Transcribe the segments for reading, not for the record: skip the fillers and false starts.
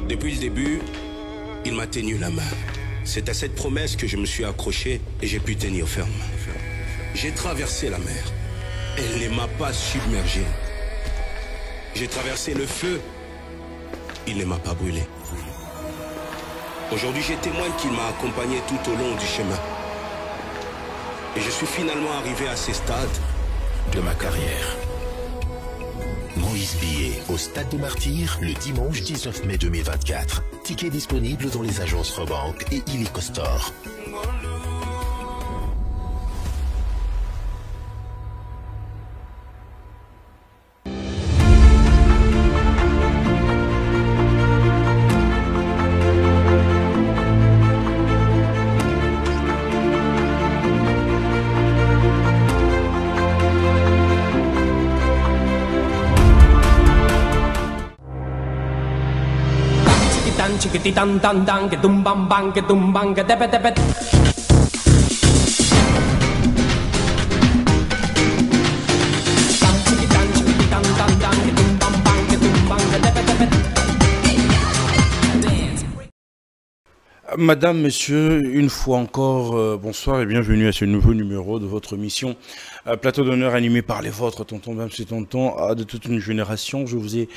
Depuis le début, il m'a tenu la main. C'est à cette promesse que je me suis accroché et j'ai pu tenir ferme. J'ai traversé la mer. Elle ne m'a pas submergé. J'ai traversé le feu. Il ne m'a pas brûlé. Aujourd'hui, j'ai témoin qu'il m'a accompagné tout au long du chemin. Et je suis finalement arrivé à ces stades de ma carrière. Moïse Billet au Stade des Martyrs le dimanche 19 mai 2024. Ticket disponible dans les agences Rebank et Illico Store. Chickity tan tan tan, que tum bam bam, que tum bam, que tepe tepe. Madame, monsieur, une fois encore, bonsoir et bienvenue à ce nouveau numéro de votre émission Plateau d'honneur animé par les vôtres, tonton Bams et tonton de toute une génération. Je vous ai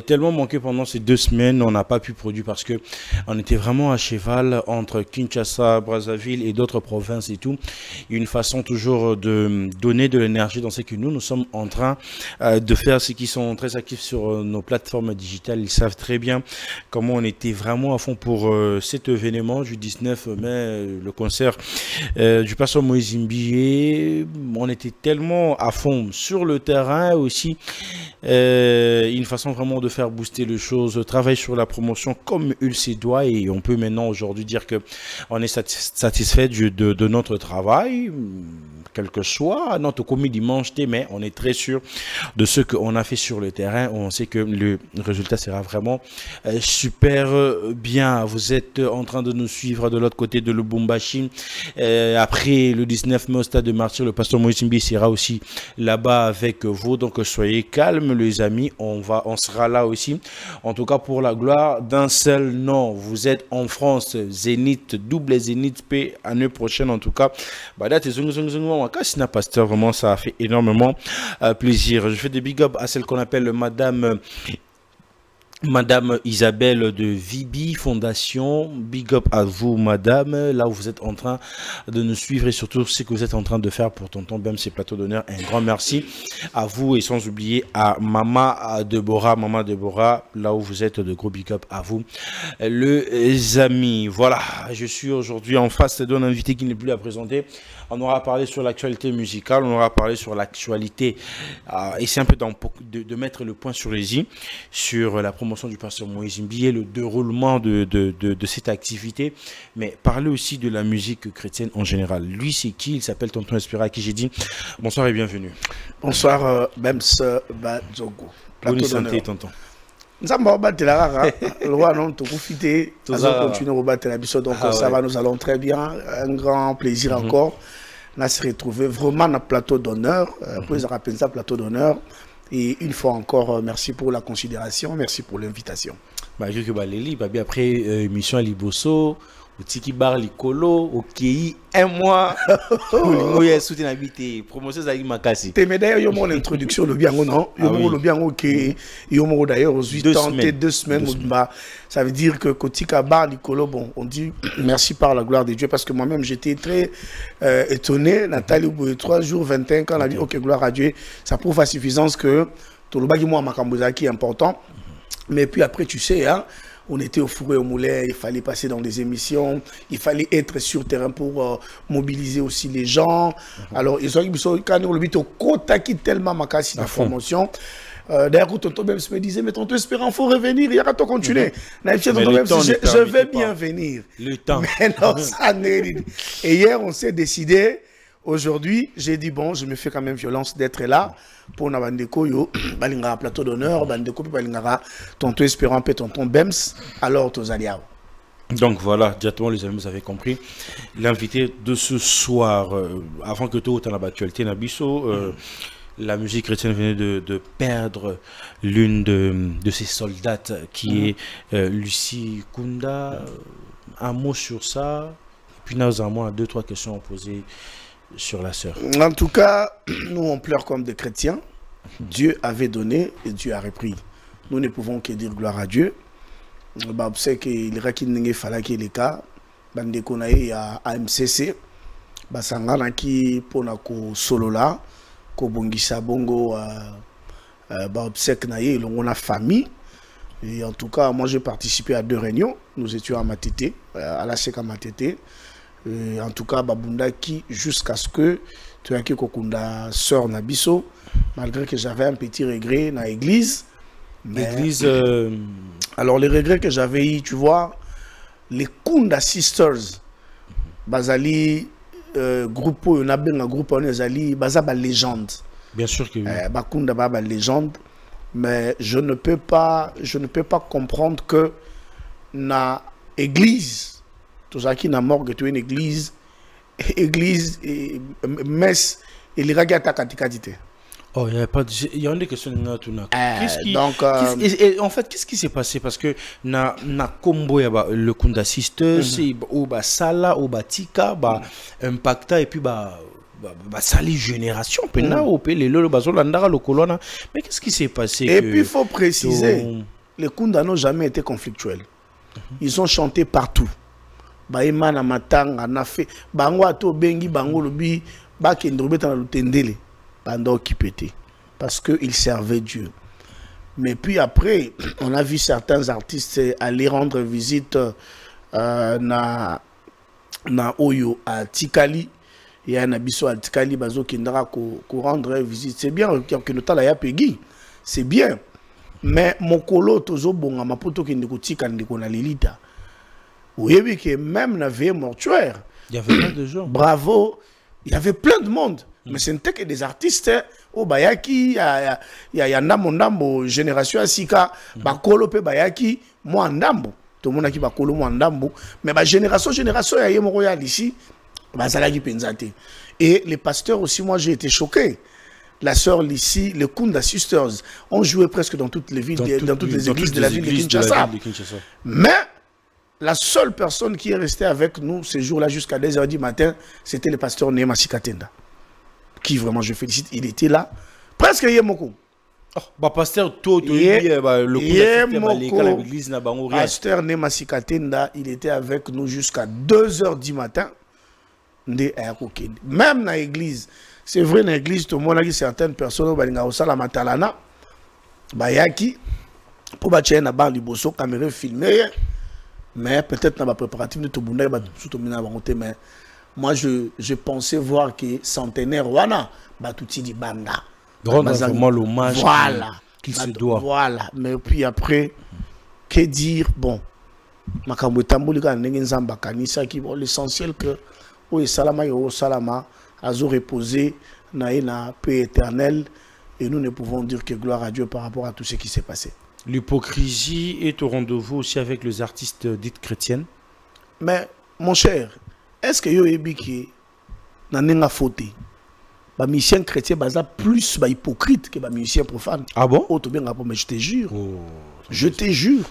tellement manqué pendant ces 2 semaines, on n'a pas pu produire parce que on était vraiment à cheval entre Kinshasa, Brazzaville et d'autres provinces et tout. Une façon toujours de donner de l'énergie dans ce que nous sommes en train de faire. Ceux qui sont très actifs sur nos plateformes digitales, ils savent très bien comment on était vraiment à fond pour cet événement du 19 mai, le concert du pasteur Moïse Billet. On était tellement à fond sur le terrain aussi, une façon vraiment de faire booster les choses, travailler sur la promotion comme il se doit, et on peut maintenant aujourd'hui dire que on est satisfait de notre travail, quel que soit notre commis dimanche, mais on est très sûr de ce qu'on a fait sur le terrain. On sait que le résultat sera vraiment super bien. Vous êtes en train de nous suivre de l'autre côté de Lubumbashi. Après le 19 mai au Stade de Martyrs, le pasteur Moïse Billet sera aussi là-bas avec vous. Donc soyez calmes les amis, on sera là aussi. En tout cas pour la gloire d'un seul nom. Vous êtes en France, Zénith, double Zénith, P année prochaine en tout cas. Cassina Pasteur, vraiment ça a fait énormément plaisir. Je fais des big up à celle qu'on appelle Madame Isabelle de Vibi Fondation. Big up à vous madame, là où vous êtes en train de nous suivre et surtout ce que vous êtes en train de faire pour tonton Bams et Plateau d'honneur. Un grand merci à vous et sans oublier à Maman Deborah, là où vous êtes, de gros big up à vous les amis. Voilà, je suis aujourd'hui en face d'un invité qui n'est plus à présenter. On aura parlé sur l'actualité musicale, on aura parlé sur l'actualité, et c'est un peu de mettre le point sur les i, sur la promotion du pasteur Moïse Billet, le déroulement de cette activité, mais parler aussi de la musique chrétienne en général. Lui, c'est qui? Il s'appelle Tonton Espera, à qui j'ai dit bonsoir et bienvenue. Bonsoir, Bams Badzogo. Bonne santé, tonton. Nous allons battre la rara. Le roi non tout profiter. Nous allons continuer à battre la biseau. Donc ça va, nous allons très bien. Un grand plaisir encore. On se retrouver vraiment dans le plateau d'honneur. Pour les rappeler ça, plateau d'honneur. Et une fois encore, merci pour la considération, merci pour l'invitation. Après émission à Liboso, au Tiki Bar Likolo, au Kei, un mois, où il y a soutien habité, promotion Zali Makasi. D'ailleurs, il y a mon introduction, le bien, non? Il y a le bien, ok. Il y a d'ailleurs 8 ans, 2 semaines. Ça veut dire que Kotika Bar Likolo, bon, on dit merci par la gloire de Dieu, parce que moi-même, j'étais très étonné. Nathalie, au bout de 3 jours, 21, quand on a dit, ok, gloire à Dieu, ça prouve à suffisance que tout le bagage, moi, Makambozaki est important. Mais puis après, tu sais, hein, on était au four et au moulin, il fallait passer dans des émissions, il fallait être sur terrain pour mobiliser aussi les gens. Alors, ils ont dit, quand on le au côté qui tellement makasi la promotion. D'ailleurs, tonton Bams me disait, mais tonton Espérant, il faut revenir, il y a qu'à continuer. Je vais bien venir. Le temps. Mais non, ça n'est. Et hier, on s'est décidé. Aujourd'hui, j'ai dit, bon, je me fais quand même violence d'être là pour Nabandeko, yo, Balingara plateau d'honneur, Bandeko, Balingara, tonton Espérant, tonton Bams, alors Tozaliao. Donc voilà, directement les amis, vous avez compris. L'invité de ce soir, avant que tout, on a l'actualité, Nabiso, la musique chrétienne venait de perdre l'une de ses soldates qui est Lucie Kunda. Un mot sur ça, et puis nous avons 2-3 questions à poser sur la sœur. En tout cas, nous on pleure comme des chrétiens. Dieu avait donné et Dieu a repris. Nous ne pouvons que dire gloire à Dieu. C'est qu'il fallait qu'il y ait les cas. Il y a AMCC. Basangana qui pona ko solo là ko bongisa bongo obsèque naie on a famille et en tout cas moi j'ai participé à 2 réunions. Nous étions à Matete à la Seka Matete en tout cas babunda qui jusqu'à ce que tu as kokunda sœur Nabiso malgré que j'avais un petit regret dans l'église. L'église alors les regrets que j'avais eu, tu vois, les Kunda Sisters bazali groupe on a bien un groupe on est bazaba légende. Bien sûr que oui. Bakunda baba légende, mais je ne peux pas comprendre que na église tout ça qui na morgue tu une église messe et les ragata katikatite. Oh, il y a une question donc en fait qu'est-ce qui s'est passé parce que na combo le Kunda Sisters ou ba sala ou ba tika ba impacta et puis ba sali génération pena au les lolo bazolandara le colonna mais qu'est-ce qui s'est passé et puis il faut préciser les Kunda n'ont jamais été conflictuels. Ils ont chanté partout. Ba imana matanga na fait bango ato bengi bango lobi ba kendrobeta na lutendele pendant qui pétait parce qu'ils servaient Dieu. Mais puis après, on a vu certains artistes aller rendre visite na Oyo à Tikali. Il y a un abisso à Tikali, bazo kindara ko rendre visite. C'est bien que nous tala ya pegi. C'est bien. Mais mon colo tozo bonga mapoto ki ndiko tika ndiko na lilita. Oui, que même na veille mortuaire. Il y avait plein de gens. Bravo. Il y avait plein de monde. Mais ce n'était que des artistes. Oh, Bayaki, il y a Nambo, Génération Asika, Bakolo pe Bayaki, moi Ndambo. Tout le monde a qui Bakolo, moi Ndambo. Mais génération, il y a Yemo Royal ici, Bazalagi Penzate. Et les pasteurs aussi, moi j'ai été choqué. La sœur ici, les Kunda Sisters, ont joué presque dans toutes les villes, dans toutes les églises de la ville de Kinshasa. Mais la seule personne qui est restée avec nous ces jours-là jusqu'à 2h du matin, c'était le pasteur Nema Sikatenda. Qui vraiment je félicite, il était là. Presque Yemoko. Oh, pasteur pasteur Nema Sikatenda, il était avec nous jusqu'à 2h du matin. Même dans l'église, c'est vrai dans l'église, tout le monde a dit certaines personnes qui ont matalana, bayaki, pour battre na ban liboso, caméra filmée. Mais peut-être dans la préparative de tout le monde, mais moi je pensais voir que centenaire wana batuti di banda. Rendre vraiment l'hommage qu'il se doit. Voilà. Mais puis après, que dire? Bon, l'essentiel que Salama a reposé na paix éternelle et nous ne pouvons dire que gloire à Dieu par rapport à tout ce qui s'est passé. L'hypocrisie est au rendez-vous aussi avec les artistes dites chrétiennes. Mais mon cher, est-ce que yo ebiki na nenga faute? Ba musicien chrétien baza plus ba hypocrite que ba musicien profane. Ah bon? Oh, mais je te jure. Oh, je te jure.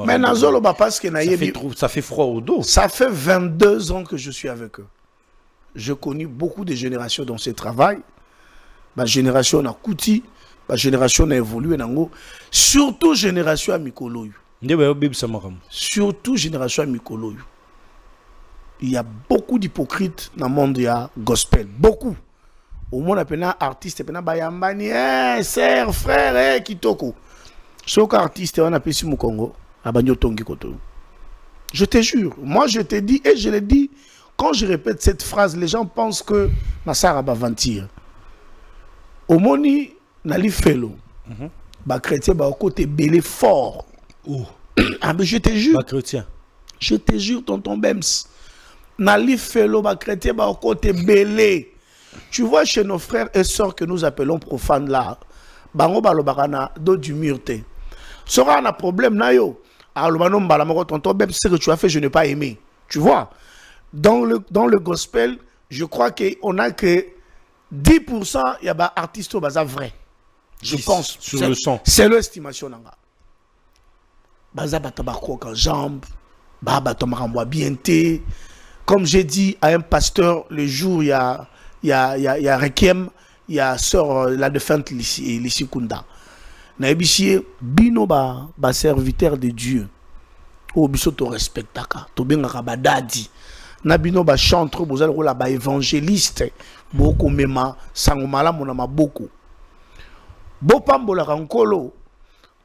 Mais nazolo ba parce que ça fait froid au dos. Ça fait 22 ans que je suis avec eux. J'ai connu beaucoup de générations dans ce travail. Ma génération a Kouti, ma génération a évolué nango, surtout génération à Mikoloyu. Surtout génération à Mikoloyu. Il y a beaucoup d'hypocrites dans le monde du gospel. Beaucoup. Au monde, il y a artiste, il y a bayambani, sœur, frère, kitoko. Chaque artiste, on appelle ici au Congo, je te jure, moi je te dis, et je le dis, quand je répète cette phrase, les gens pensent que Nassara va mentir. Au moni, nali felo, ba chrétien, ba côté belé fort. Ah, mais je te jure. Ba chrétien. Je te jure, tonton Bems. Nali felo, ba chrétien, ba côté belé. Tu vois, chez nos frères et sœurs que nous appelons profanes là, bango balo bakana do du murte. Sera un problème na yo. Alors le banom balamoko tonton Bems, ce que tu as fait, je n'ai pas aimé. Tu vois, dans le gospel, je crois qu'on a que 10% il y a des artistes qui sont vrais. Je pense. Sur le son. C'est l'estimation. Baza batabako en jambe, baba tomarambo bien té. Comme j'ai dit à un pasteur le jour, il y a Requiem, il y a sœur la défunte Lissi Kunda. Naebisie bino ba serviteur de Dieu. O biso to respectaka, to bengaka badadi. Na bino ba chantre bozala ko la ba évangéliste, boko mema sangomala mona maboko. Bo pambola kankolo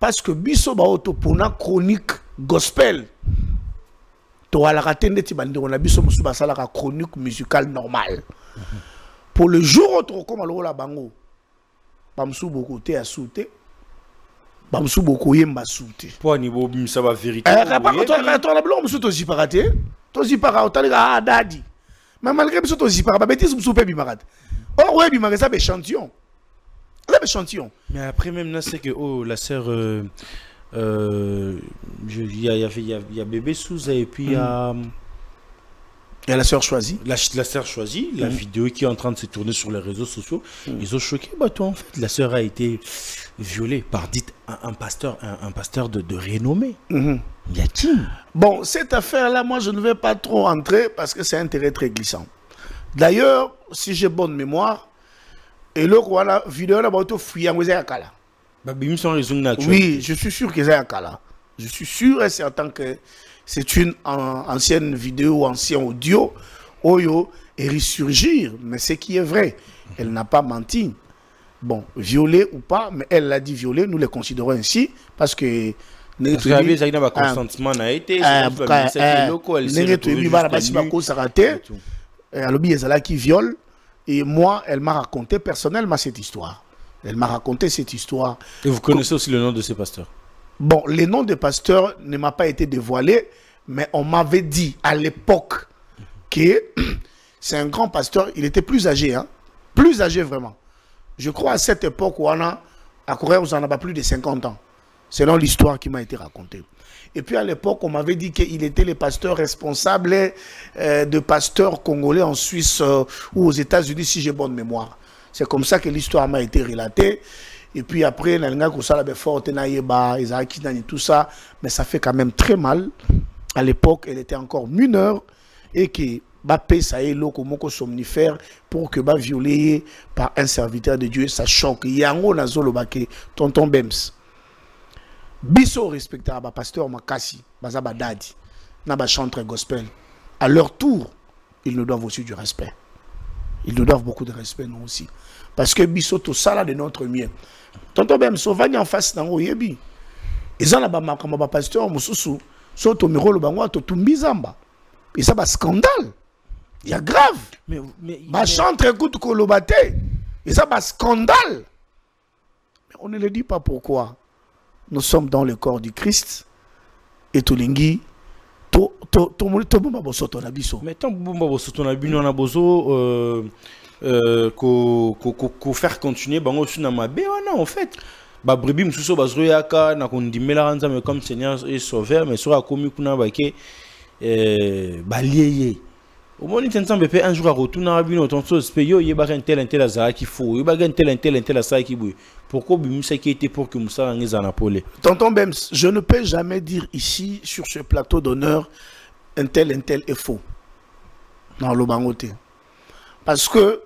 parce que biso ba auto pona chronique gospel. To ala katende ti bandi on a biso musu ba sala ka chronique musicale normale. Pour le jour autre comme la bango. Bamsu boko te a souté. Bamsu boko yemba souté. Pour niveau ça va vérité. Toi la blanc musu to ziparaté. To zipara otaliga dadi. Mais malgré biso to zipara ba bêtise musu pe bimarat. Oh ouais bimarat ça échantillon. Ça échantillon. Mais après même là c'est que oh la sœur il y a bébé Souza et puis il y a la sœur choisie. La sœur choisie, la vidéo qui est en train de se tourner sur les réseaux sociaux, ils ont choqué. Bah toi en fait, la sœur a été violée par un pasteur de renommée. Y a-t-il? Bon, cette affaire-là, moi je ne vais pas trop entrer parce que c'est un terrain très glissant. D'ailleurs, si j'ai bonne mémoire, et le voilà vidéo là, bah tu fouilles en Kala. Oui, je suis sûr que c'est Kala. Je suis sûr et certain que c'est une ancienne vidéo ou ancien audio, Oyo, et ressurgir, mais ce qui est vrai, elle n'a pas menti. Bon, violée ou pas, mais elle l'a dit violée, nous les considérons ainsi, parce que... qui viole, et moi, elle m'a raconté personnellement cette histoire. Elle m'a raconté cette histoire. Et vous connaissez aussi le nom de ces pasteurs? Bon, le nom des pasteurs ne m'a pas été dévoilé, mais on m'avait dit à l'époque que c'est un grand pasteur. Il était plus âgé, hein? Plus âgé vraiment. Je crois à cette époque où on a, à Corée, vous en avez pas plus de 50 ans, selon l'histoire qui m'a été racontée. Et puis à l'époque, on m'avait dit qu'il était le pasteur responsable de pasteurs congolais en Suisse ou aux États-Unis, si j'ai bonne mémoire. C'est comme ça que l'histoire m'a été relatée. Et puis après, tout ça, mais ça fait quand même très mal. À l'époque, elle était encore mineure et que Bappé ça est l'eau comme somnifère pour que va violer par un serviteur de Dieu, ça choque. Yango nazolo bake tonton Bems. Biso respectable pasteur Makasi, bazaba dadi, na ba chantre gospel. À leur tour, ils nous doivent aussi du respect. Ils nous doivent beaucoup de respect nous aussi. Parce que biso tout ça là de notre mien. Tonton Bems sauvani en face nango yebi. Ils ont là ba pasteur mususu, so to mirolo bango to tumbizamba. Et ça va scandale. Il y a grave. Mais chantre écoute kolobate. Et ça va scandale. Mais on ne le dit pas pourquoi. Nous sommes dans le corps du Christ. Et Tolingi, mais tant que on a bien on a besoin qu'on faire continuer bango sur ma bé en fait. Ba brebis mususo bazroyaka na kondimela ranza mais comme Seigneur et sauveur mais sera commis kuna bake balié. Au moins il ensemble un jour à retourner à bino ton chose payo yeba un tel azara qui faut yeba un tel ça qui bouille. Pourquoi Bimoussa qui était pour que Moussa en ait en appelé? Tonton Bems, je ne peux jamais dire ici sur ce plateau d'honneur un tel est faux. Dans le bangote. Parce que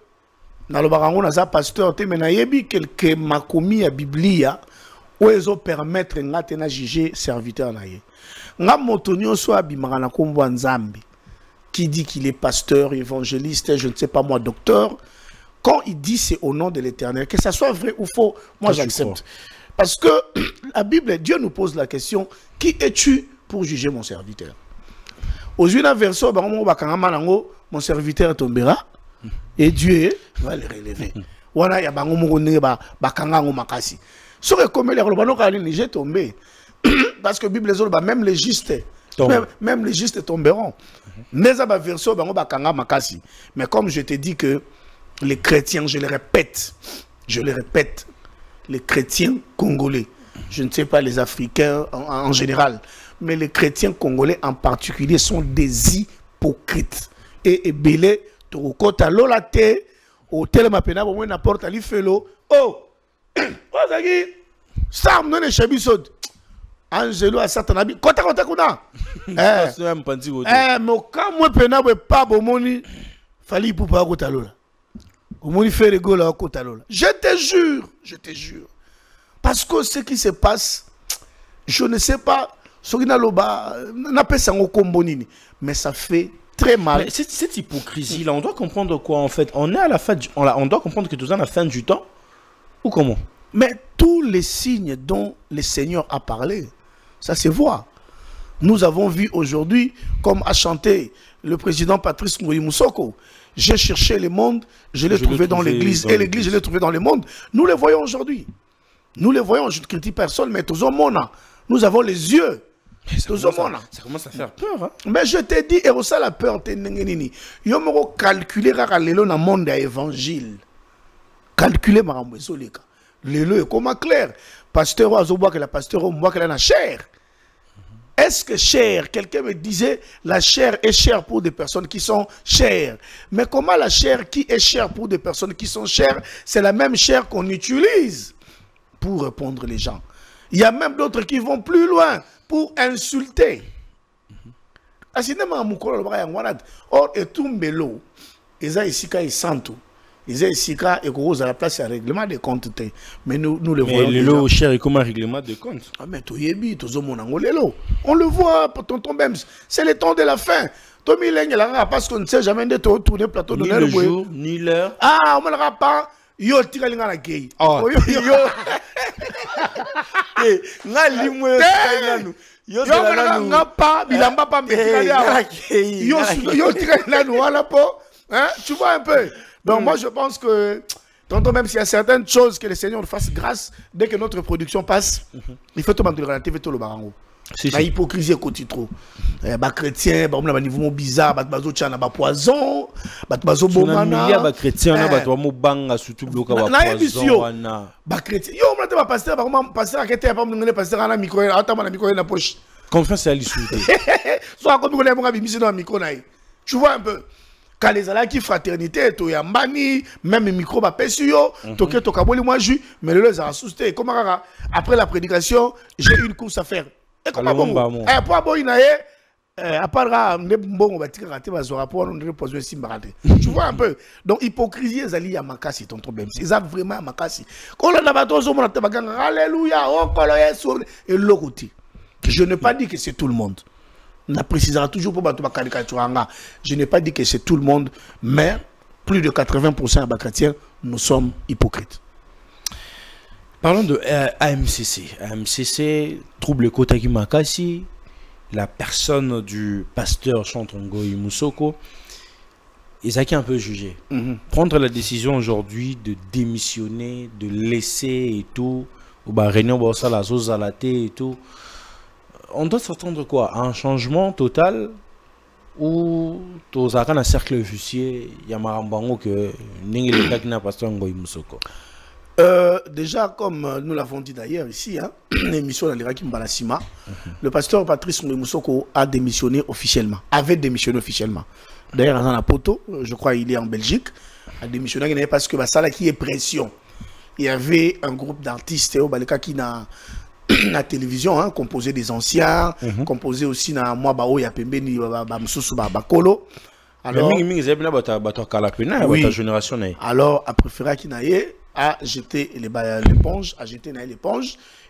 dans le bangote, on a pasteur te menayebi quelques makomi à Biblia où ils ont permettre de juger serviteur naye. Nga motonio soit bimana kombo nzambe qui dit qu'il est pasteur, évangéliste, je ne sais pas moi, docteur. Quand il dit c'est au nom de l'Éternel, que ça soit vrai ou faux, moi j'accepte. Parce que la Bible, Dieu nous pose la question, qui es-tu pour juger mon serviteur? Aux une version, mon serviteur tombera et Dieu va le relever. Voilà, il y a comme les tombé. Parce que la Bible dit même les justes, même les justes tomberont. Mais comme je te dis que les chrétiens, je le répète, les chrétiens congolais, je ne sais pas les Africains en général, mais les chrétiens congolais en particulier sont des hypocrites. Et belé, torokota lolate, au télé pena bon na porte ali felo oh ozaki sam non chabisod Angelo a satana bi kota kuna mais quand moi pena pas bon moni fali pour pas kota lola au moni fait rigolo à kota lola je te jure parce que ce qui se passe je ne sais pas Sogina Loba n'a pas ça mais ça fait très mal. Mais cette hypocrisie là, on doit comprendre quoi en fait? On est à la fin on doit comprendre que tout ça à la fin du temps ou comment? Mais tous les signes dont le Seigneur a parlé, ça se voit. Nous avons vu aujourd'hui, comme a chanté le président Patrice Ngoyi Moussoko, j'ai cherché le monde, je l'ai trouvé dans l'église, et l'église, je l'ai trouvé dans le monde. Nous le voyons aujourd'hui. Nous le voyons, je ne critique personne, mais tous nous avons les yeux. Ça commence à faire peur. Hein? Mais je te dis, et ça la peur, il y a calculer dans le monde de l'évangile. Calculer ma ramouesoleka. Le est comme clair. Pasteur Azoboa que la pasteur Omoa que la chair. Est-ce que chair, quelqu'un me disait, la chair est chère pour des personnes qui sont chères. Mais comment la chair qui est chère pour des personnes qui sont chères, c'est la même chair qu'on utilise pour répondre les gens. Il y a même d'autres qui vont plus loin pour insulter. Or, et tout mbelo, ils ont ici quand santo. Ils ont ici quand ils ont à la place un règlement de compte. Mais nous le voyons. Mais le cher est comme un règlement de compte. Ah mais on le voit, tonton Bems. C'est le temps de la fin. Tommy Leng, parce qu'on ne sait jamais de tourner le plateau de ni le jour, ni l'heure. Ah, on ne le pas. Yo tira linga na gay. Oh, yo. Eh, nga limwe nanu. Yo nga pa bilamba pa metira ya. Yo tira nanu wala po. Hein, tu vois un peu. Donc moi je pense que tonton, même s'il y a certaines choses que le Seigneur nous fasse grâce dès que notre production passe, il faut tout le relatif tout le barango. La hypocrisie est trop. Les chrétiens, les niveaux bizarres, les chrétiens, les poison, les bomana. Les chrétiens, les banga surtout bloqué poison. Les chrétiens, yo on a pasteur, pasteur qui était pas me pasteur à la micro, attends la micro dans la poche. Confiance à l'issue. Soit comme on a mis dans la micro naï. Tu vois un peu. Quand les ala qui fraternité, to yambani, même micro ba pesio, toke to kaboli moi ju, mais le les a assusté. Comment après la prédication, j'ai une course à faire. Et comment bon? Pour aboy naé, à part ne bon on va tirer rater bazora pour on ne pose simbarate. Tu vois un peu. Donc hypocrisie ezali ya makasi tonton Bems. Ils ont vraiment makasi. Quand on a bateau zo mona te baganga alléluia, oh kolo yesu et l'autre. Je n'ai pas dit que c'est tout le monde. On précisera toujours pour battre caricature. Je n'ai pas dit que c'est tout le monde, mais plus de 80% des chrétiens, nous sommes hypocrites. Parlons de AMCC. AMCC, trouble Kotaki Makasi, la personne du pasteur Ngoyi Moussoko, ils ont un peu jugé. Prendre la décision aujourd'hui de démissionner, de laisser et tout, ou réunion bossa la zone zalaté et tout. On doit s'attendre quoi? À un changement total ou dans un cercle vicieux, il y a Marambango que n'a pas Ngoyi Moussoko. Déjà, comme nous l'avons dit d'ailleurs ici, hein, l'émission de l'Iraki Mbalassima, le pasteur Patrice Ngoyi Moussoko a démissionné officiellement, avait démissionné officiellement. D'ailleurs, dans la poto, je crois qu'il est en Belgique, a démissionné parce que ça là qui est pression. Il y avait un groupe d'artistes au Baleka qui n'a la télévision, hein, composé des anciens, composé aussi na moi bao ya pembeni ba msusu ba bakolo. Alors génération. Alors a préféré Kinaye a jeté l'éponge,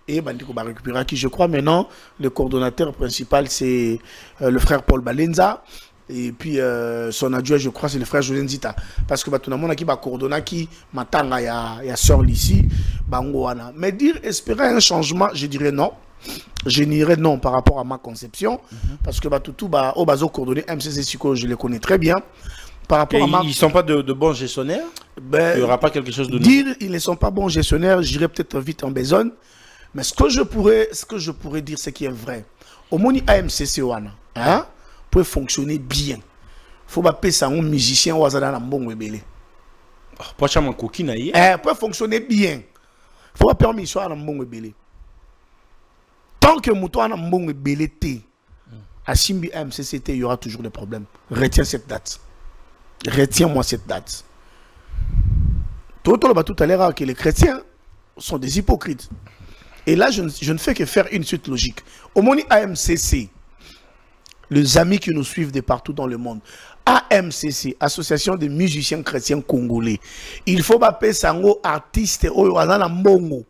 et bandiko ba récupérer qui je crois maintenant le coordonnateur principal c'est le frère Paul Balenza. Et puis son adjoint, je crois, c'est le frère José Nzita. Parce que tout le monde qui va coordonner qui m'attend ya sœur ici, bangoana. Mais dire espérer un changement, je dirais non. Je dirais non par rapport à ma conception. Parce que tout au bazo coordonné MCC Siko, je les connais très bien. Par rapport à ils ne sont pas de bons gestionnaires. Ben, il n'y aura pas quelque chose de dire ils ne sont pas bons gestionnaires, j'irai peut-être vite en besogne. Mais ce que je pourrais dire, c'est qui est vrai. Au Moni AMCC Wana, hein? Peut fonctionner bien. Il faut pas ça un musicien ou un bon rebelle. Peut fonctionner bien. Il faut pas permettre soit un bon rebelle. Tant que mouton a un bon rebelle, à Simbi MCCT, il y aura toujours des problèmes. Retiens cette date. Retiens-moi cette date. tout à l'heure que les chrétiens sont des hypocrites. Et là, je ne fais que faire une suite logique. Au Moni AMCC, les amis qui nous suivent de partout dans le monde, AMCC, Association des musiciens chrétiens congolais, il faut appeler ça un artiste mbongo.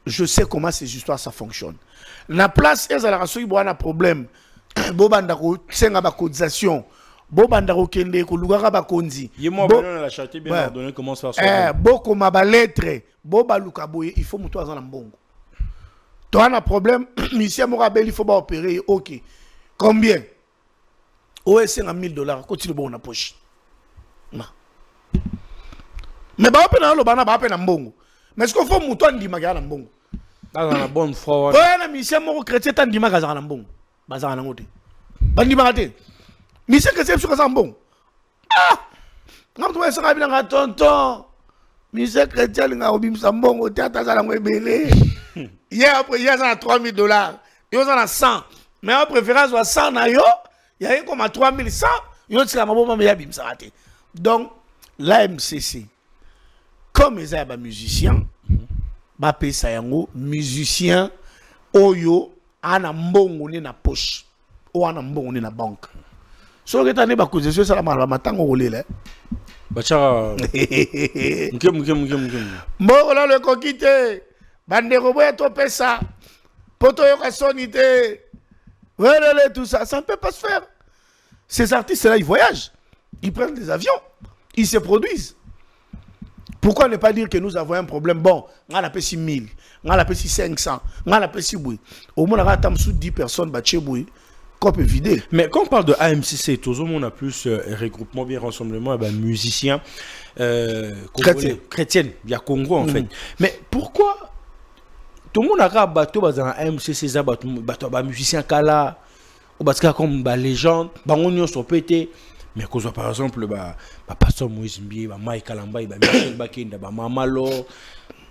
Je sais comment ces histoires ça fonctionne. La place, il y a un problème. Bobandako, senga ba cotisation. Bobandako kende ko lugara ba konzi. Yemo abonné la charité bien ordonnée comment ça se fait. Boko ma ba lettre, boba lukaboye, il faut muto azana mbongo. Toi un problème, monsieur Morabel il faut pas opérer, OK. Combien? Ouais, c'est $1000, continue bon na poche. Mais ba opena lo bana ba opena mbongo. Mais est-ce qu'il faut muto ndima ga na mbongo? Dans la bonne foi. Ouais, na monsieur moko chrétien ndima ga za na mbongo. Bazana ngote. Bandi bagate. Monsieur chrétien sur za mbongo. Ah! Ngamto wa sanga bila nga tonton. Monsieur chrétien nga obimsa mbongo tata za la ngwebele. Hier après hier ça a $3000. Yo ça a 100. Mais en préférence wa 100 na yo, il y a comme à 3100, yo tsika maboma me ya bimsa raté. Donc l'AMCC comme ils sont musiciens, ba pesa yango musicien oyo ana mbongo ni na poche ou ana mbongo ni na banque. So que tane ba cotisation ça la matango rolele. Bacha ngem. Mbongo la le kokite. Bande roboye to pesa. Poto yo kasonité. Voilà tout ça, ça ne peut pas se faire. Ces artistes là ils voyagent, ils prennent des avions, ils se produisent. Pourquoi ne pas dire que nous avons un problème? Bon, on a payé 1000, on a payé 500, on a payé 6 bouilles. Au moins, on a 10 personnes, qu'on peut vider. Mais quand on parle de AMCC, tout le monde a plus regroupement, bien rassemblement, musiciens chrétiens, il y a Congo en fait. Mais pourquoi tout le monde a un bateau dans AMCC, un musicien Kala, ou comme une légende, on sont pétés. Mais qu'on par exemple, Pasteur Moïse Mbie, Mike Kalamba, Michel Bakenda, Mamalo,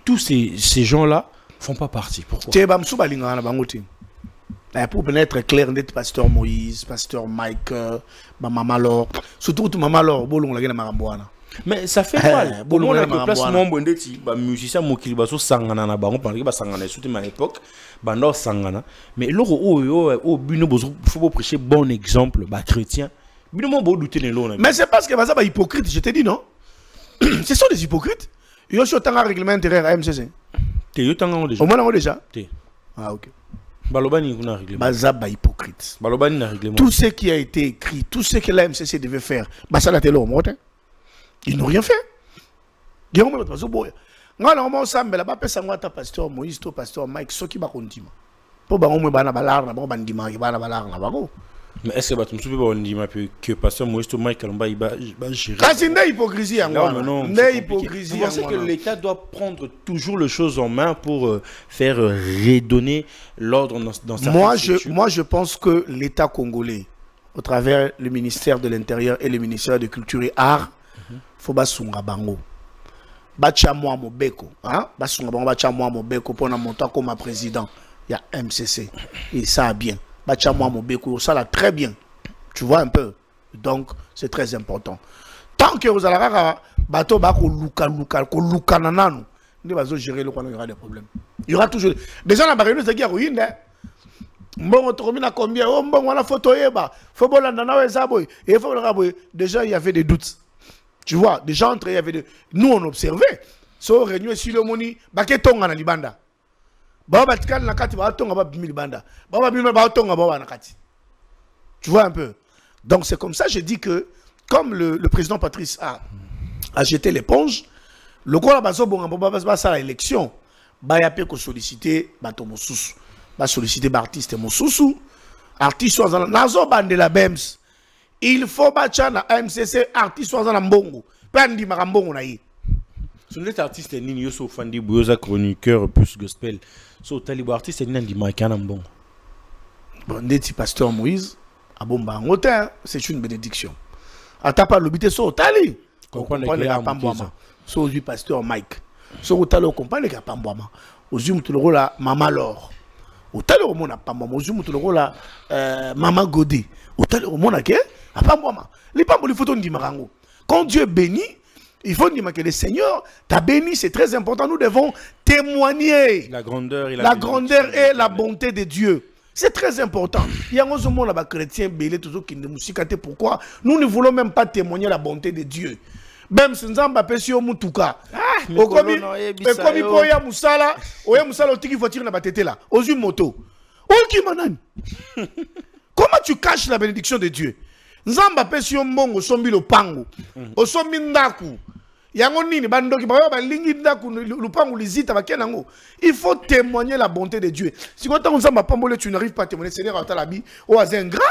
tous ces gens-là font pas partie. Pourquoi? Pour être clair, net Pasteur Moïse, Pasteur Mike, Mamalo, surtout Mamalo, Bolon, la Maramboana. Mais ça fait mal. Bon, on a que place membre de musicien Mokili Baso Sangana na bango parce que Sangana surtout à l'époque, bando Sangana. Mais l'euro au buno faut prêcher bon exemple, chrétien. Mais c'est parce que c'est hypocrite, je te dis non. Ce sont des hypocrites. Ils ont un règlement intérieur à MCC. Au moins déjà. Ah ok. Balobani n'a règlement. Bazaba hypocrite. Balobani n'a règlement. Tout ce qui a été écrit, tout ce que la MCC devait faire, ça ils n'ont rien fait. Ils n'ont rien fait. Pasteur Moïse, Pasteur Mike, ceux qui m'ont dit. Pour mais est-ce que tu peux dire que Pasteur Moïse Mike Kalamba va gérer? C'est une hypocrisie. Non, c'est hypocrisie. Vous pensez que l'État doit prendre toujours les choses en main pour faire redonner l'ordre dans sa Moi, je pense que l'État congolais, au travers le ministère de l'Intérieur et le ministère de Culture et Arts, faut basunga bango. Bacha moi mobeko, hein? Basunga bango bacha moi mobeko pour na monter comme président. Il y a MCC et ça a bien. Bacha moi mobeko, ça l'a très bien. Tu vois un peu. Donc c'est très important. Tant que vous allez bateau bako luka nananu, ne va gérer le coin, il y aura des problèmes. Il y aura toujours. Déjà la barrière de guerre ruine. Bon, on termine à combien? Oh bon, on a photo yeba. Faut bon nana zaboy. Et faut le déjà il y avait des doutes. Tu vois, des gens entre, il y avait de... Nous, on observait. So, réunion sur le moni, baketonga na libanda. Baba tikal na kati ba tonga ba libanda. Baba bima ba tonga ba na kati. Tu vois un peu. Donc c'est comme ça, je dis que comme le président Patrice a jeté l'éponge, le quoi la baso bon ba ça l'élection, ba ya pe ko solliciter ba to mosusu. Ba solliciter ba artiste mosusu. Artiste soit nazo bande la BEMS. Il faut battre na MCC artiste soit dans mbongo. Pandi makambongo na yi. Sur les artistes ni yoso fandi boyoza chroniqueur plus gospel. So talibo artiste ni ndi makana mbongo. Bon ndeti Pasteur Moïse abomba ngotin, c'est une bénédiction. Ata pas l'obité so tali. Comprendre que pambwama. So du Pasteur Mike. So otalo comprendre que pambwama. Ozum tout le rôle la Maman Laure. Otalo o mona pambwama, ozum tout le rôle la Maman Godé. Otalo o mona ke apambwama. Les pambos les photos ndi marango. Quand Dieu bénit, Il faut dire que le Seigneur t'a béni, c'est très important. Nous devons témoigner la grandeur et la bonté de Dieu. C'est très important. Il y a un monde là-bas chrétien, belé, toujours qui ne musicaté. Pourquoi? Nous ne voulons même pas témoigner la bonté de Dieu. Même si nous avons pas péché au Moutuka. Comme il faut y a Moussala, ou y a Moussala, il faut tirer la batete là. Aux une moto. Comment tu caches la bénédiction de Dieu? Nzamba pesi mbongo sombi lo pango osombi ndaku yango nini bandoki ba balingi ndaku lupango lizita bakenango. Il faut témoigner la bonté de Dieu. Si quand on nzamba pambole tu n'arrives pas à témoigner Seigneur atalabi o azengra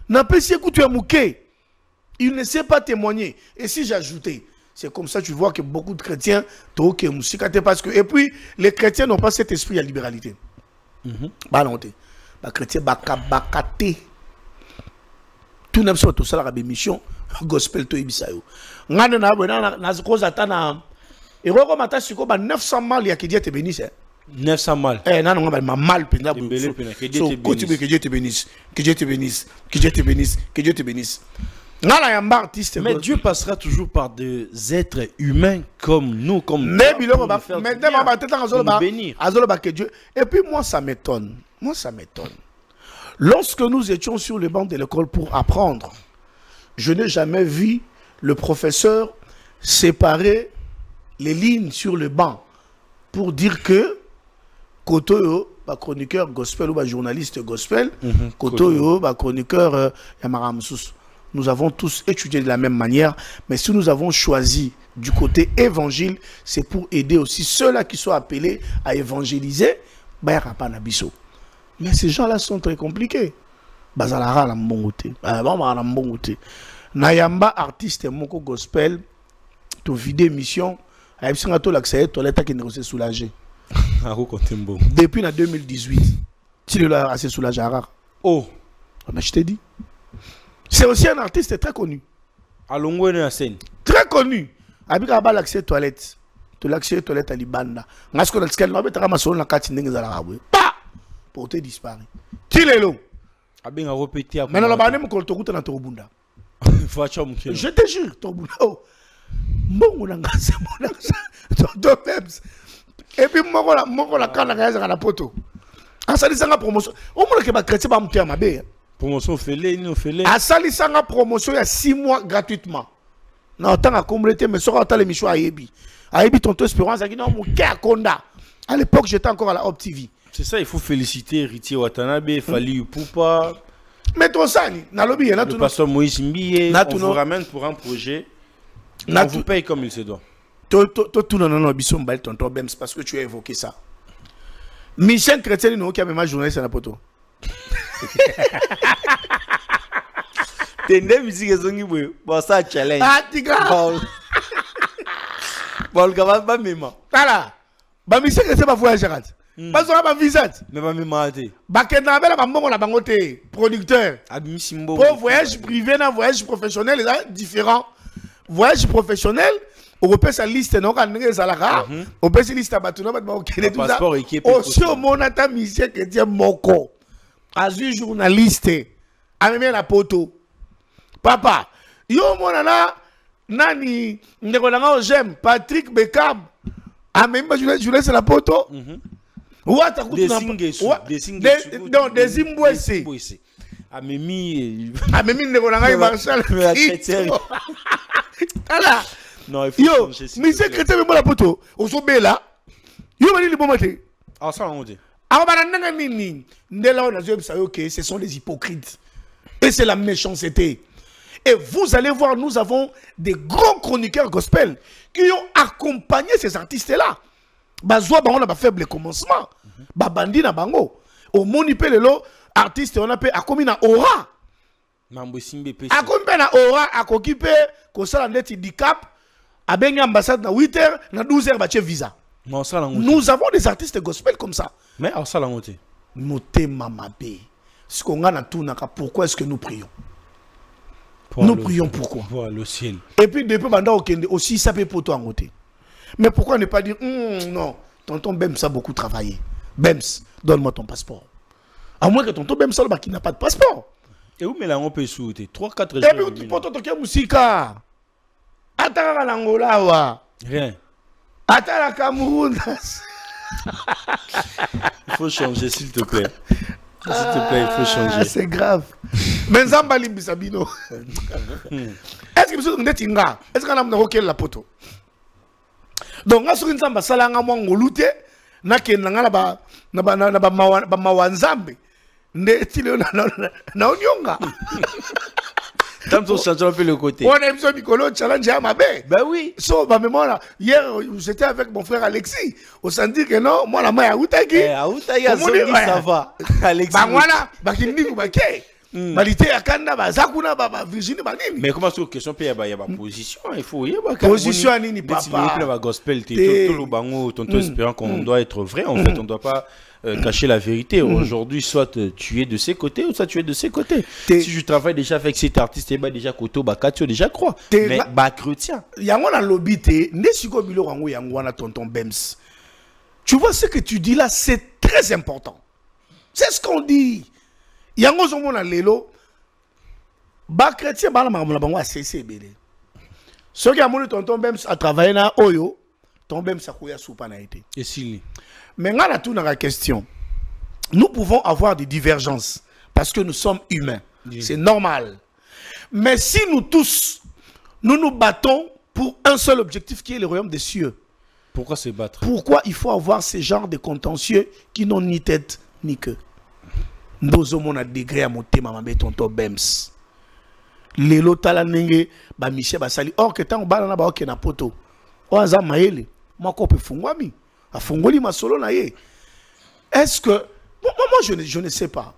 na pesi écoute ya muke. Il ne sait pas témoigner. Et si j'ajoutais, c'est comme ça tu vois que beaucoup de chrétiens toke musikate parce que et puis les chrétiens n'ont pas cet esprit à libéralité. Balonté. Ba chrétien bakate. Tout n'a pas tout ça la mission gospel to ibisayo ngana na cause atana et roko mata siko ba 900 mal ya que Dieu te bénisse 900 mal na nga ba mal penda bu que Dieu te bénisse que Dieu te bénisse que Dieu te bénisse que Dieu te bénisse ngala ya mba artiste. Mais Dieu passera toujours par des êtres humains comme nous comme mais biloko ba maintenant ba teta azolo ba que Dieu. Et puis moi ça m'étonne. Lorsque nous étions sur le banc de l'école pour apprendre, je n'ai jamais vu le professeur séparer les lignes sur le banc pour dire que Kotoyo, chroniqueur gospel ou journaliste gospel, Kotoyo, chroniqueur Yamaramsus. Nous avons tous étudié de la même manière, mais si nous avons choisi du côté évangile, c'est pour aider aussi ceux-là qui sont appelés à évangéliser. Mais ces gens-là sont très compliqués. Bazalara la mbongote. Nayamba artiste moko gospel to vide mission. Aïbsinga to l'accès toilette qui ne s'est soulagé. Depuis la 2018, il est assez soulagé. Oh, mais je t'ai dit. C'est aussi un artiste très connu. Très connu. Abika ba l'accès toilette. To l'accès toilette à Libanda. Ngasko na tskel no betara masolo na kati ndenge zala rabwe. Pour te disparaître. Qui est là? Maintenant, la banane me colle tout dans ton bunda. Je te jure, ton bunda. Bon, on a gazé, mon argent. Et puis, moi, la canne à la poto. Ah, ça, c'est une promotion. Au moins, que ma chrétien va me faire ma baie. Promotion fêlée, nous fêlée. Ah, ça, c'est une promotion il y a 6 mois gratuitement. Non, tant à compléter, mais ça, on a l'émission à Yebi. À Yebi, ton espérance, à Guinée, mon cœur, Konda. À l'époque, j'étais encore à la Hop TV. C'est ça, il faut féliciter Ritier Watanabe, Fali Poupa. Mais ton sani, le pasteur Moïse Mbiye, on vous ramène pour un projet. On vous paye comme il se doit. Tout non, tonton Bems, parce que tu as évoqué ça. Michel Chrétien, il n'y a même pas journaliste à la poto. T'es une musique qui est bon, ça challenge. Ah, tiga. Bon, le gars va même. Voilà. Bah, Michel Chrétien va voyager. Parce qu'on a visite. Mais pas même arrêté. Bakenabel a bon la bangote producteur. Pour voyage privé na voyage professionnel c'est différent. Voyage professionnel, on repère sa liste non quand nge zalaka, on peut sa liste batuna ba okene tout ça. Passeport équipé. Aussi au monata monsieur que Dieu moko. Azu journaliste. A même la poto. Papa, yo monana nani ndeko nanga j'aime Patrick Beckham. A même je laisse la poto. Des Zimbouessé. Amemi ne Marshall. Non, il faut changer. Mais c'est chrétien mais la poto. On se met là. Yo mani li bomate. Ah ça on dit. Ah banana nini. Ndela on a dit ça OK, ce sont des hypocrites. Et c'est la méchanceté. Et vous allez voir, nous avons des grands chroniqueurs gospel qui ont accompagné ces artistes-là. Bazwa on a faible commencement. Babandi na bango. Au monipe lelo artiste on a pe akomi na aura. Mambo simbe pe. Akomi na aura akokipe ko sala ndeti dicap abengi ambassade na 8h na 12h ba visa. Nous avons des artistes gospel comme ça. Mais en sala ngote. Moté mamabe. Ce qu'on a na tout naka pourquoi est-ce que nous prions? Nous prions pourquoi? Pour le ciel. Et puis depuis banda okende aussi ça peut pour toi ngote. Mais pourquoi ne pas dire non, tonton Bems a beaucoup travaillé. Bems, donne-moi ton passeport. À moins que tonton Bems qui n'a pas de passeport. Et où mais là on peut souhaiter 3-4 jours. Et puis pour tonton Mousika. Attends, l'Angola, rien. Attends, la Cameroun. Il faut changer, s'il te plaît. S'il te plaît, il faut changer. C'est grave. Mais Zamba Limbisabino. Est-ce que vous êtes Tinga? Est-ce qu'on a la poto? Donc, à ce que Zamba Salanga Mangolute, n'a qu'un nanga na mawanzambe. N'est-il na onyonga? Tant qu'on change un peu le côté. On aime ça, Mikolo, challenge à ma baie. Ben oui. So, ma mémoire, hier, j'étais avec mon frère Alexis. On s'en dit que non, moi, la main à Outagi. À Outagi, ça va. Alexis. Bah, voilà, bah, qui dit ou bah, qui? Malité à Kanda, bah, Zakuna, bah, Virginie, bah, nini. Mais comment est-ce que question, il y a position, il faut, il y a position à nini, papa. Il y a gospel, tout le bango, tonton espérant qu'on doit être vrai. En fait, on ne doit pas cacher la vérité. Aujourd'hui, soit tu es de ses côtés, ou soit tu es de ses côtés. Si je travaille déjà avec cet artiste, et bah déjà Koto, bah Katio déjà croit. Mais bah chrétien. Yango na lobité, ne siko bilo rango yango na tonton Bems. Tu vois ce que tu dis là, c'est très important. C'est ce qu'on dit. Yango zomo na lelo, ba chrétien ba la makambo bango assez belé. Ce qui a mon tonton Bems a travaillé na Oyo, tonton Bems a koya soupa na été. Et s'il mais on a tout dans la question. Nous pouvons avoir des divergences parce que nous sommes humains. Oui. C'est normal. Mais si nous tous, nous nous battons pour un seul objectif qui est le royaume des cieux. Pourquoi se battre? Pourquoi il faut avoir ces genres de contentieux qui n'ont ni tête ni queue? Nous avons un degré à monter, maman, tonton Bems. Les lotala nenge, ba Michel Basali. Or que tant on balana ba ok na poto. O aza maele, moi kope fungwami. Fongoli masolo na ye. Est-ce que moi je ne sais pas.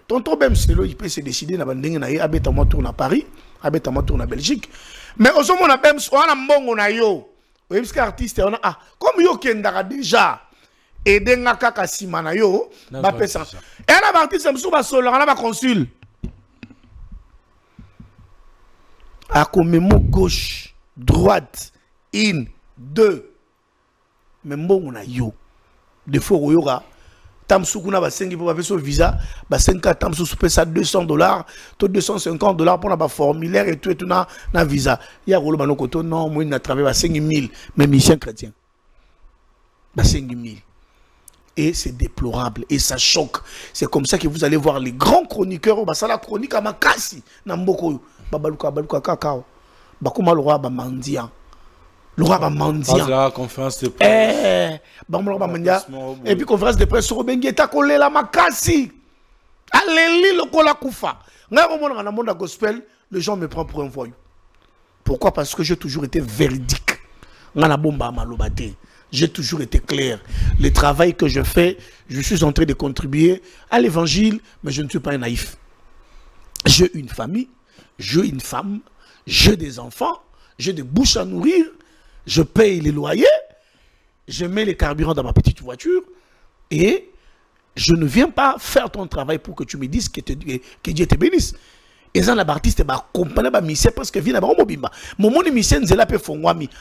Tonton Bems il peut se décider na bandenge na ye abeta moi tour na Paris, abeta moi tour na Belgique. Mais osomo na Bems on a mbongo na yo. Parce que artiste on a comme yo kendaka déjà aider nga kaka sima na yo ba pesa. Et là artiste mso ba solo na ba consul. A comme mot gauche, droite, in, deux. Mais bon on a yo de fois yoga tamsukuna ba 5 pour faire visa ba 5 tamsu pesa $200 to $250 pour na formulaire et tout na visa ya rolo banokoto non moi na travailler ba 5000 mais mission chrétien ba 5000 et c'est déplorable et ça choque. C'est comme ça que vous allez voir les grands chroniqueurs ba sala chronique à makasi na mboko babaluka kakao ba kuma le roi ba mandian. Le roi va mendiant. La conférence de presse. Et puis conférence de presse sur Bengueta collé la makasi. Alléli le kola koufa. Dans le monde gospel, les gens me prennent pour un voyou. Pourquoi? Parce que j'ai toujours été véridique. J'ai toujours été clair. Le travail que je fais, je suis en train de contribuer à l'évangile, mais je ne suis pas un naïf. J'ai une famille, j'ai une femme, j'ai des enfants, j'ai des bouches à nourrir. Je paye les loyers, je mets les carburants dans ma petite voiture et je ne viens pas faire ton travail pour que tu me dises que Dieu te bénisse. Et ça, l'artiste va accompagner ma mission parce que vient à Romobimba. Mon mission, c'est là pour faire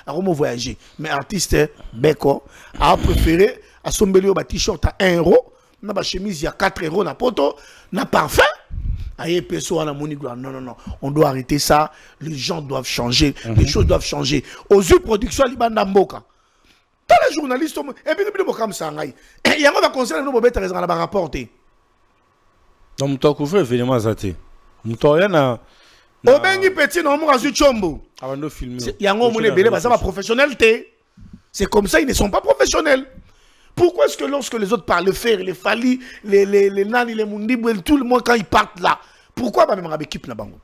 à Romo voyager. Mais l'artiste, Beko, a préféré à son belio un t-shirt à 1 €, na chemise à 4 € na poto, na parfum. Non, on doit arrêter ça. Les gens doivent changer. Les choses doivent changer. Aux yeux production, Libanda Mboka. Tous les journalistes, et puis le Bokam Sangay. Il y a un conseil de nous pour rapporter. Donc, tu as couvert évidemment Zate. Tu as rien. Obengi petit, non, moi, je suis chombo. Avant de filmer. Il y a un homme qui est professionnalité. C'est comme ça, ils ne sont pas professionnels. Pourquoi est-ce que lorsque les autres parlent, le fer, les fali, les nani, les mundi, tout le monde, quand ils partent là, pourquoi pas même avec équipe na bango?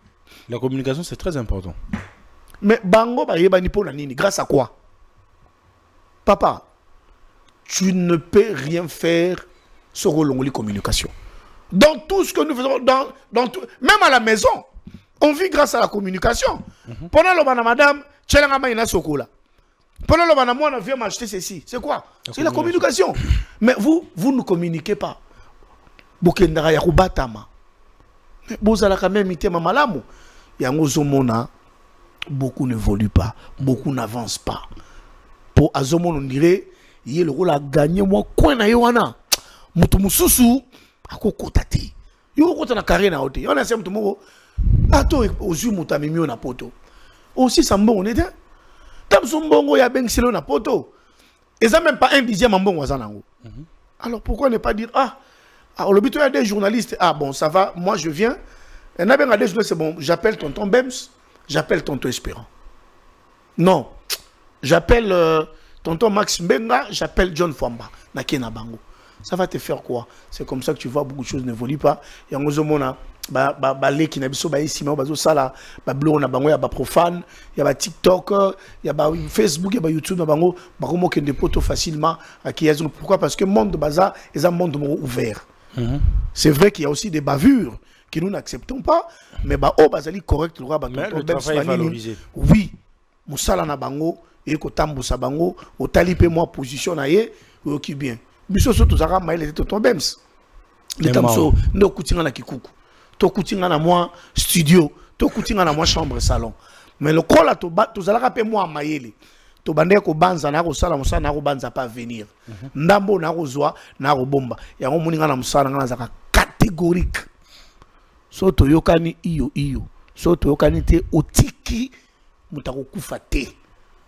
La communication, c'est très important. Mais bango, grâce à quoi? Papa, tu ne peux rien faire sur l'onglet communication. Dans tout ce que nous faisons, dans tout, même à la maison, on vit grâce à la communication. Pendant le madame, tchelanga ina sokola. Pendant le moment, on vient m'acheter ceci. C'est quoi? C'est la communication. Mais vous ne communiquez pas. Bokendara yakubatama. Mais vous allez quand même imiter mamalamu. Yangozomona, beaucoup n'évoluent pas. Beaucoup n'avancent pas. Pour Azomon, on dirait, il y a le rôle à gagner. Moi, quoi na yoana? Mutumususu, ako kotate. Yo kota na carré na hote. On a semé tout le monde. Ato aux yeux mutamimio na poto. Aussi, ça me on était. Tamsumbongo ya Bengselo na poto. Et ça même pas un dixième en bon wazanango. Alors pourquoi ne pas dire au lobby il y a des journalistes, bon ça va, moi je viens. Et n'a bien des journalistes, c'est bon, j'appelle tonton Bems, j'appelle tonton Espérant. Non, j'appelle tonton Max Mbenga, j'appelle John Fwamba, na Kena Bango. Ça va te faire quoi? C'est comme ça que tu vois beaucoup de choses n'évoluent pas. Il y a un mona les qui n'habitent pas ici, mais bazo sala, blog na bango, il y a profane, il y a TikTok, il y a Facebook, il y a YouTube na bango, baromo qui ne poto facilement à qui pourquoi? Parce que le monde de bazar est un monde ouvert. C'est vrai qu'il y a aussi des bavures que nous n'acceptons pas, mais bazali correct le travail est valorisé. Oui, musala na bango et ko tambusa bango, au talipe moi position na ye, qui bien. Biso so tozaka maile te ton Bems. Le tamso no kutinga na kikuku. To kutinga na moi studio, to kutinga na moi chambre salon. Mais le kola to zalaka pe moi maile. To bande ko banza na ko sala musala na ko banza pas venir. Ndambo na ko zwa na ko bomba. Ya ngo muninga na musala na zaka catégorique. So to yokani iyo. So to yokani te otiki mutako kufa te.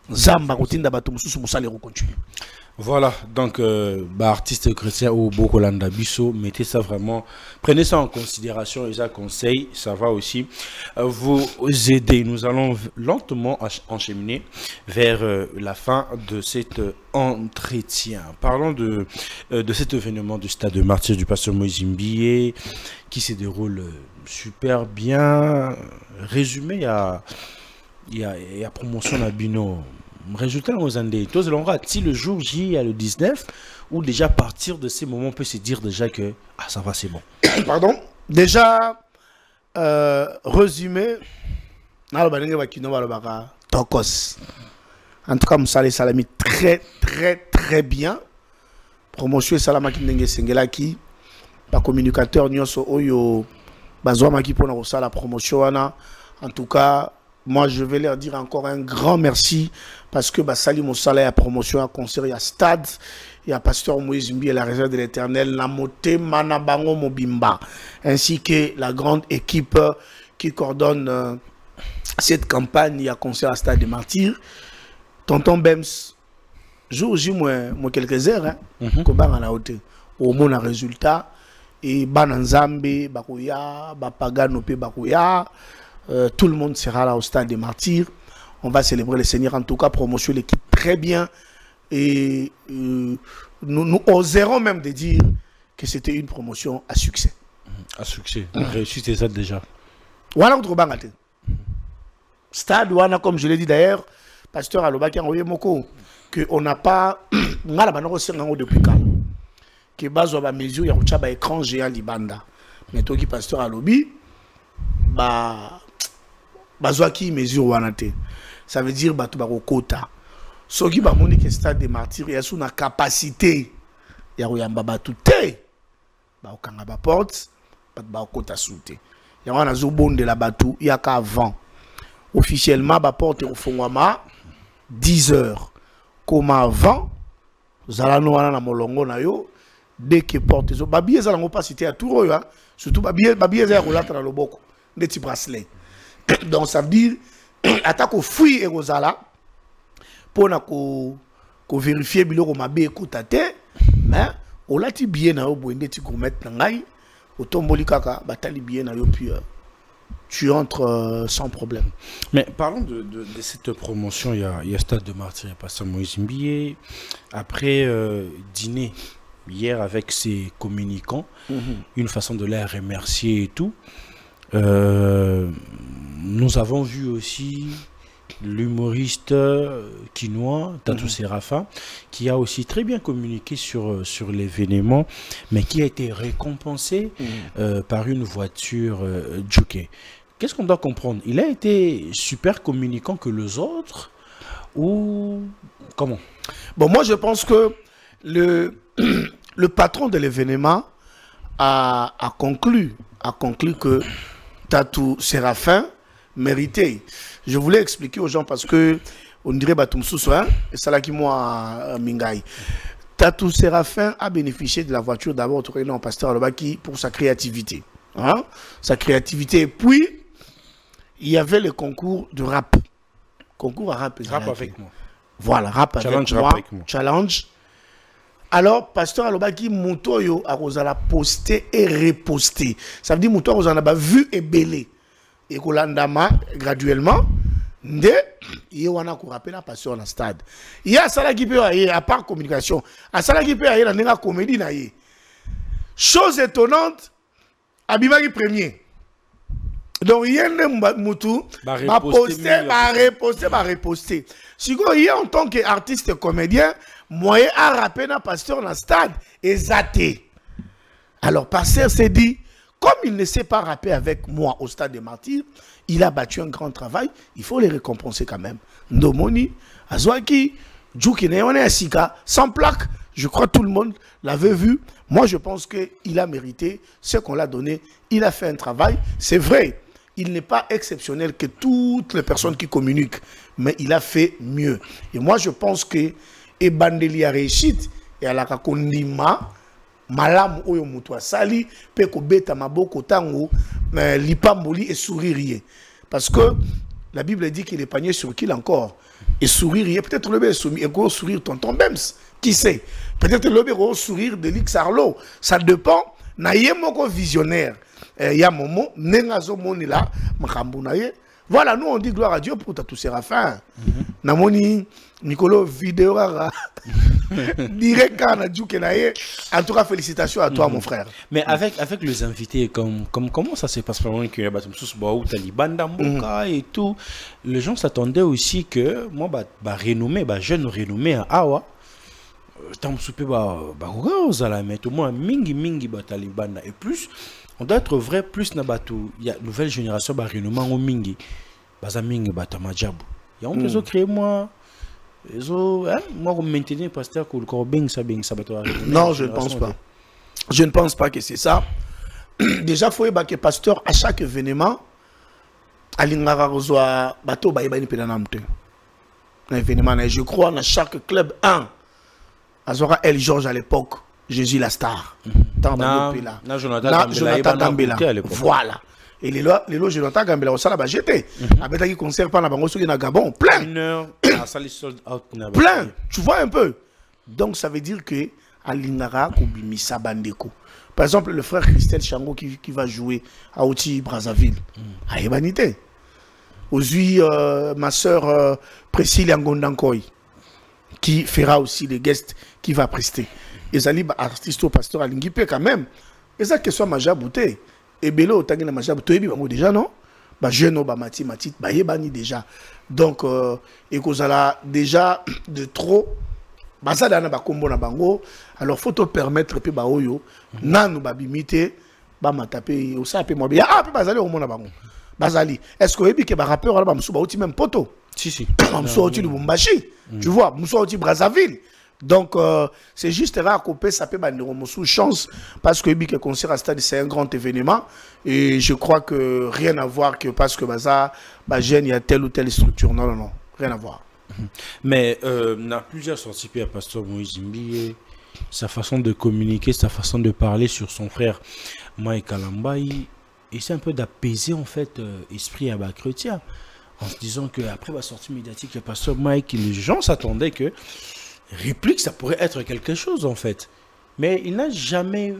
Zamba kotinda bato mususu musale ko continue. Voilà, donc artiste chrétien ou Bokolanda Bisso, mettez ça vraiment, prenez ça en considération et ça conseil, ça va aussi vous aider. Nous allons lentement enchaîner vers la fin de cet entretien. Parlons de cet événement du stade de martyrs du pasteur Moïse Mbié qui se déroule super bien. Résumé, il y a promotion à Bino. Résultat, aux Andés, si le jour J à le 19, ou déjà à partir de ces moments, on peut se dire déjà que ça va, c'est bon. Pardon. Déjà, résumé, en tout cas, Moussale Salami très bien. Promotion Salama Kindenge Sengelaki, par communicateur Nyoso Oyo, Bazouama qui pour la promotion. En tout cas, moi, je vais leur dire encore un grand merci parce que Sali Moussala a promotion, à concert, il y a stade, il y a pasteur Moïse Mbi et la réserve de l'Éternel, Namote Manabango Mobimba, ainsi que la grande équipe qui coordonne cette campagne. Il y a concert à stade des martyrs. Tonton Bems, jour J, moi quelques heures, comment on a ôté au moins un résultat et Bananzambe, Bakoya, Bapaganope, Bakoya. Tout le monde sera là au stade des martyrs. On va célébrer le Seigneur. En tout cas, promotion l'équipe très bien. Et nous oserons même de dire que c'était une promotion à succès. À succès. Réussi, c'est ça déjà. Voilà notre bangate. Stade, voilà, comme je l'ai dit d'ailleurs, pasteur Alobaki a envoyé Moko, qu'on n'a pas. On a la banane depuis quand. Que base à mesure, il y a un écran géant Libanda. Mais toi qui pasteur Alobi, bazwaki mesure wanate. Ça veut dire batu bako kota. So qui ba moni que stade des martyrs ya sous na capacité ya royamba batu te. Ba okanga ba porte, ba kota soute. Ya wana zo bonde la batu ya ka avant. Officiellement ba porte au fongwama 10h. Comme avant, zalano wana na molongo na yo dès que porte zo ba biye zalango pas cité à tout yo, surtout ba biye za rolata na loboko, des petits bracelets. Donc ça veut dire attaque au fruit et aux ala pour vérifier biloko mabe ekotate mais on l'a ti bien na yo boende ti gourmet na ngai otomboli kaka batali bien na yo puis tu entres sans problème. Mais parlons de cette promotion. Il y a stade de martyrs, il y a pasteur Moïse Mbié. Après dîner hier avec ses communicants, une façon de les remercier et tout. Nous avons vu aussi l'humoriste quinois Tatou Séraphin qui a aussi très bien communiqué sur l'événement, mais qui a été récompensé par une voiture Juke. Qu'est-ce qu'on doit comprendre? Il a été super communicant que les autres ou comment? Bon, moi je pense que le patron de l'événement a conclu que Tatou Séraphin méritait. Je voulais expliquer aux gens parce que on dirait Batumsousso, hein, et ça là qui moi Mingai. Tatou Séraphin a bénéficié de la voiture d'abord au pasteur Alobaki pour sa créativité. Hein? Sa créativité. Et puis, il y avait le concours de rap. concours à rap. Rap avec moi. Voilà, rap challenge avec moi. Rap avec moi. Challenge. Alors, pasteur Alobaki, Moutoyo a Rosala posté et reposté. Ça veut dire Moutoyo Rosala a vu et belé. Et Kolandama, graduellement, il y a un rappel à pasteur dans le stade. Il y a ça qui peut aller, à part communication, à ça qui peut aller dans la comédie. Chose étonnante, Abimaki premier. Donc, il y a un moutou, va reposter. Si il y a en tant qu'artiste comédien, moyen à rapper dans pasteur dans le stade, et zaté. Alors, pasteur s'est dit, comme il ne sait pas rapper avec moi au stade des Martyrs, il a battu un grand travail, il faut les récompenser quand même. Ndomoni, Azwaki, Djoukine, on est à Sika, sans plaque, je crois que tout le monde l'avait vu. Moi, je pense qu'il a mérité ce qu'on l'a donné. Il a fait un travail, c'est vrai. Il n'est pas exceptionnel que toutes les personnes qui communiquent, mais il a fait mieux. Et moi, je pense que Ebandeli a réussi et à la kakondima, malam oyo mutwa sali, pe ko beta maboko tango, lipa moli et souririer. Parce que la Bible dit qu'il est panier sur qui encore. Et souririer, peut-être le soumis, et gros sourire tonton Bems, qui sait. Peut-être le gros sourire de Lix Arlo. Ça dépend. Naye moko visionnaire. Ya momo nengazo moni la makambu naye. Voilà, nous on dit gloire à Dieu pour tous Séraphin. Namoni Nicolo vidéo direct na djouke naye. En tout cas félicitations à toi mon frère. Mais avec les invités comment ça se passe vraiment que Taliban Damboka et tout, les gens s'attendaient aussi que moi renommé jeune renommé à Awa et plus on doit être vrai plus na batu il y a nouvelle génération renommé en mingi baza mingi batamajabu il y a on peut créer moi moi maintenir pasteur que non je ne pense pas je ne pense pas que c'est ça déjà faut que pasteur à chaque événement alingara rozwa bato ba ibani penanamte un événement je crois dans chaque club 1 Azora El Georges à l'époque, Jésus la star. Jonathan Gambela. Voilà. Et les lots Jonathan Gambela, au Salaba, j'étais. Avec qui concert par la Bango, sur Gabon, plein. Plein. Tu vois un peu. Donc ça veut dire que Alingara Koubimisa Bandeko. Par exemple, le frère Christelle Chango qui va jouer à Oti Brazzaville. À Ebanité. Aujourd'hui, ma soeur Priscille Angondankoy, qui fera aussi des guests qui va prester. Et ça artiste au pasteur Alingipé quand même. Et ça que soit Majabouté. Et Bélo, tu as Majabouté déjà, non? Jeune, Mati, Bayebani déjà. Donc, et qu'on a déjà de trop. Ça dans Bakombo na bango. Alors, faut te permettre que Baoyo, Nanou Babimité, Bamatape, ou ça, moi bien. Ah, puis Bazali au monde na bango. Bazali. Est-ce que vous avez un rappeur à la Bamsouba, même poto? Si. Moussa Lubumbashi, tu vois, Moussa Brazzaville. Donc, c'est juste rare qu'on peut saper sous chance parce que le concert à stade, c'est un grand événement. Et je crois que rien à voir que parce que Baza, il y a telle ou telle structure. Non, rien à voir. Mais on a plusieurs sorties à Pasteur Moïse Mbié, sa façon de communiquer, sa façon de parler sur son frère Mike Kalambaï. Et c'est un peu d'apaiser en fait esprit à Bakretia. En se disant qu'après la sortie médiatique de Pasteur Mike, les gens s'attendaient que réplique, ça pourrait être quelque chose en fait. Mais il n'a jamais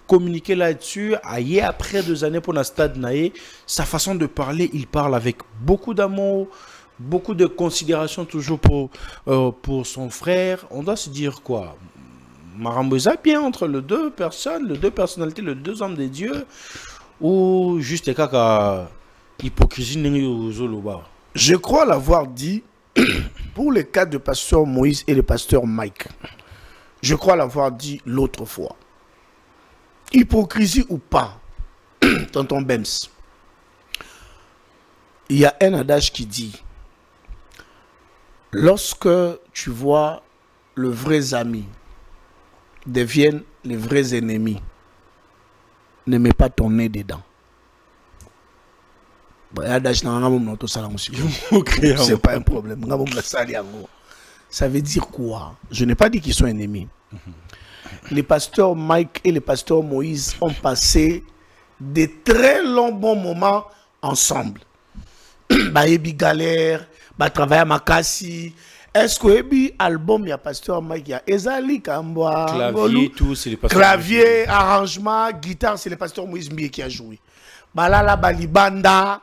communiqué là-dessus. Après 2 années pour la stade Naé, sa façon de parler, il parle avec beaucoup d'amour, beaucoup de considération toujours pour son frère. On doit se dire quoi? Maramboza bien entre les deux personnes, les deux personnalités, les deux hommes de Dieu, ou juste caca hypocrisie. Je crois l'avoir dit pour le cas de pasteur Moïse et le pasteur Mike. Je crois l'avoir dit l'autre fois. Hypocrisie ou pas, tonton Bems, il y a un adage qui dit, lorsque tu vois les vrais amis deviennent les vrais ennemis, ne mets pas ton nez dedans. C'est pas un problème. Ça veut dire quoi? Je n'ai pas dit qu'ils sont ennemis. Les pasteurs Mike et les pasteurs Moïse ont passé de très longs bons moments ensemble. Baébi galère, ba travailler makasi. Est-ce que ebi album ya pasteur Mike ya ezali kambwa clavier tout c'est les pasteurs clavier arrangement guitare c'est le pasteur Moïse Mbie qui a joué. Balala balibanda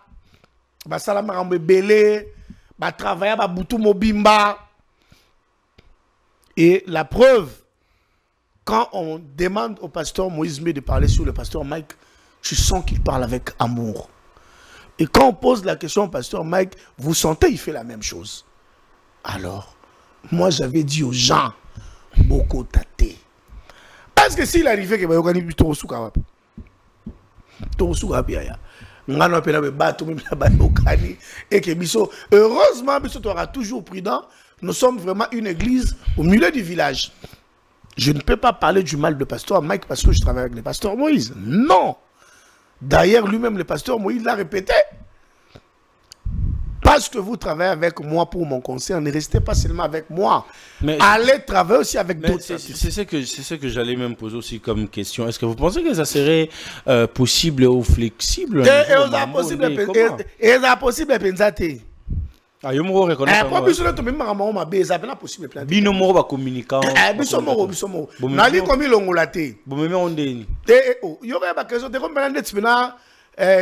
ba salama rambe belé ba travailler ba butu mobimba. Et la preuve, quand on demande au pasteur Moïse Mbie de parler sur le pasteur Mike, je sens qu'il parle avec amour. Et quand on pose la question au pasteur Mike, vous sentez il fait la même chose. Alors, moi j'avais dit aux gens, beaucoup tâté. Parce que s'il arrivait que Bayokani puisse tout souka, et que Bisso, heureusement, Bisso sera toujours prudent. Nous sommes vraiment une église au milieu du village. Je ne peux pas parler du mal de pasteur Mike parce que je travaille avec le pasteur Moïse. Non. D'ailleurs, lui-même, le pasteur Moïse l'a répété. Parce que vous travaillez avec moi pour mon conseil, ne restez pas seulement avec moi. Mais, allez travailler aussi avec d'autres. C'est ce que j'allais même poser aussi comme question. Est-ce que vous pensez que ça serait possible ou flexible? Et ça possible de penser. Ah, yo mo reconnaître. Pas besoin de même maman ma base, ça pas possible plan. Bino mo ba communiquant. Biso mo. Nali komi longolate. Bo meme ondeni. Yo ba question de comme net pena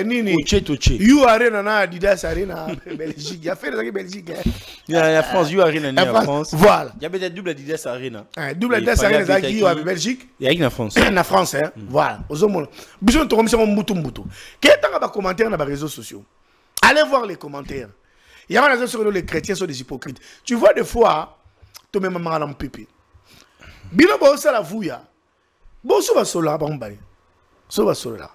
nini. Oche. You arena na Adidas arena Belgique. Ya fait dans Belgique. Ya France, you arena ni en France. Voilà. Il y a peut-être double Adidas arena. Double Adidas arena za qui en Belgique. Il y a en France. En France hein. Voilà. Ozomo. Biso to comme ça mutu. Qu'est-ce que ba commentaire dans les réseaux sociaux? Allez voir les commentaires. Il y a des gens les chrétiens sont des hypocrites. Tu vois des fois, tu mets maman dans le pipi. Bilo bo ça la vouya. Bo so va sola ba mbaye. So va sola.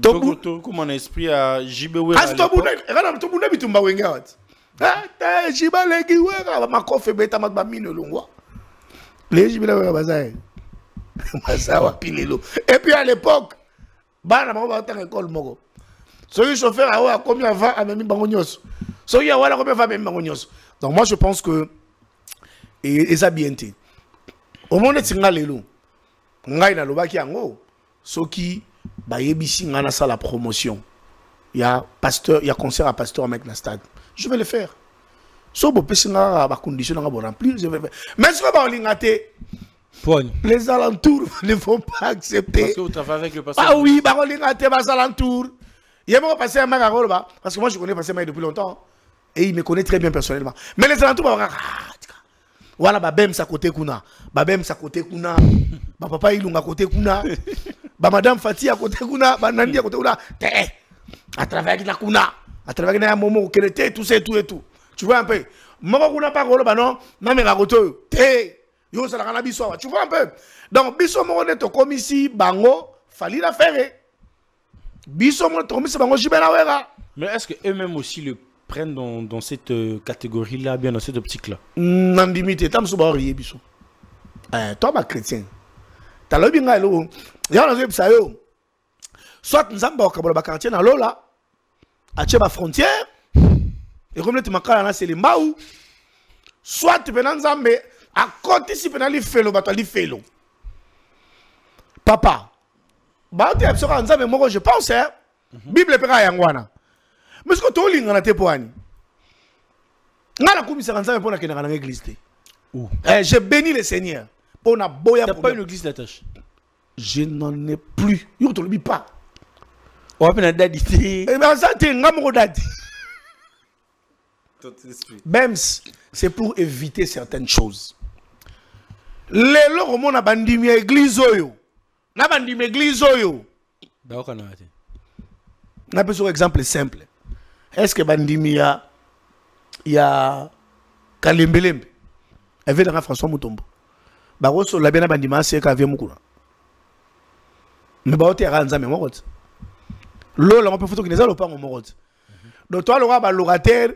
To comment esprit a jibewe. Astobu na to buna bitumba wenga wat. Ta jiba legi wera ma kofe beta ma ba mino longwa. Les jibela wera bazaye. Masawa pilelo. Et puis à l'époque, bana ma ba ta école moko. So le chauffeur a combien avant a même bango nyos. Donc moi je pense que et ça bien été. Au monde est singalelo. Ngai na lobaki yango soki ba yebisi ngana ça la promotion. Il y a pasteur, il y a concert à pasteur avec la stade. Je vais le faire. So bo pesinga ba condition nga bo remplir, je vais faire. Mais ce que ba lingate les alentours ne vont pas accepter. Parce que vous travaillez avec le pasteur. Ah oui, ba lingate ba alentours. Il y a même passé à Magarolba parce que moi je connais passer depuis longtemps. Et il me connaît très bien personnellement. Mais les alentours, voilà, babem sa côté kuna, babem sa côté kuna, papa ilunga côté kuna, madame Fati à côté kuna, nandi à côté kuna, à travers la kuna, à travers la momo, qu'elle était, tout ça, tout et tout. Tu vois un peu. Maman kuna pas gros, bah non, non mais la côté, yo ça la cannabis, tu vois un peu. Donc biso mo on comme ici, bango, fallait la faire. Biso mo comme ici, bango jibena wera. Mais est-ce que eux-mêmes aussi le prennent dans cette catégorie-là, bien dans cette optique-là? Nandimité, tam soubari biso. Toi, ma chrétien. T'as le bien là, y'a un ça yo. Soit nous avons un quartier dans l'eau là, à ma frontière, et comme tu m'as dit, c'est les maou. Soit tu peux nous amener à côté si tu peux aller faire le bateau, faire le. Papa, bah tu es sûr que moi je pense, hein, Bible est pas yangwana. Mais ce que tu as dit, c'est pour Annie. Je suis l'église. J'ai béni le Seigneur. Tu n'as pas une église d'attache? Je n'en ai plus. Je ne te le dis pas. Même c'est pour éviter certaines choses. Les gens qui ont bandimi l'église, na bandimi l'église. On peut sur exemple simple. Est-ce que bandimi il y a Kalembelembe? Elle veut dans François Mutombo. Baroso la bien bandima c'est qu'avait mukuna. Mais baote ranza mais morot. Lola on peut photo qui les a le pas en morot. Donc toi le roi ba locataire,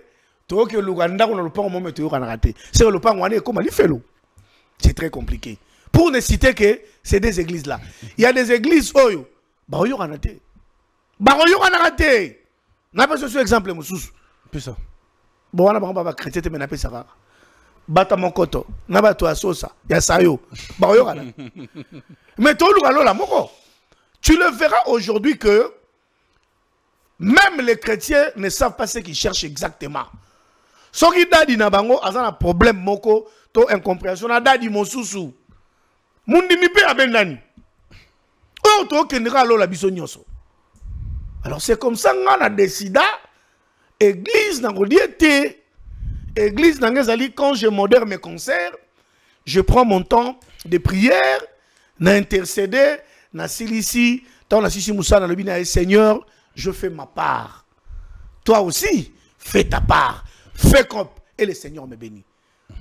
toi que le Rwanda on le pas au moment tu on raté. C'est le pas on est comment il fait l'eau. C'est très compliqué. Pour ne citer que c'est des églises là. Il y a des églises oyo ba oyo raté. Ba oyo raté. N'a pas ce exemple mususu. Plus ça. Bon on a pas chrétien mais n'a pas ça. Bata mon koto na ba to asosa ya sayo ba oyo kana. Mais to lu la moko. Tu le verras aujourd'hui que même les chrétiens ne savent pas ce qu'ils cherchent exactement. Soki dadi na bango azana problème moko to incompréhension na dadi mosusu. Mundi mi pe abendani. Oh to kendra lo la biso nyonso. Alors c'est comme ça qu'on a décidé église na ngodiete église na ngezali quand je modère mes concerts, je prends mon temps de prière, na intercéder, na silisi, tant na sisi Moussa na lobina Seigneur, je fais ma part. Toi aussi, fais ta part. Fais comme et le Seigneur me bénit.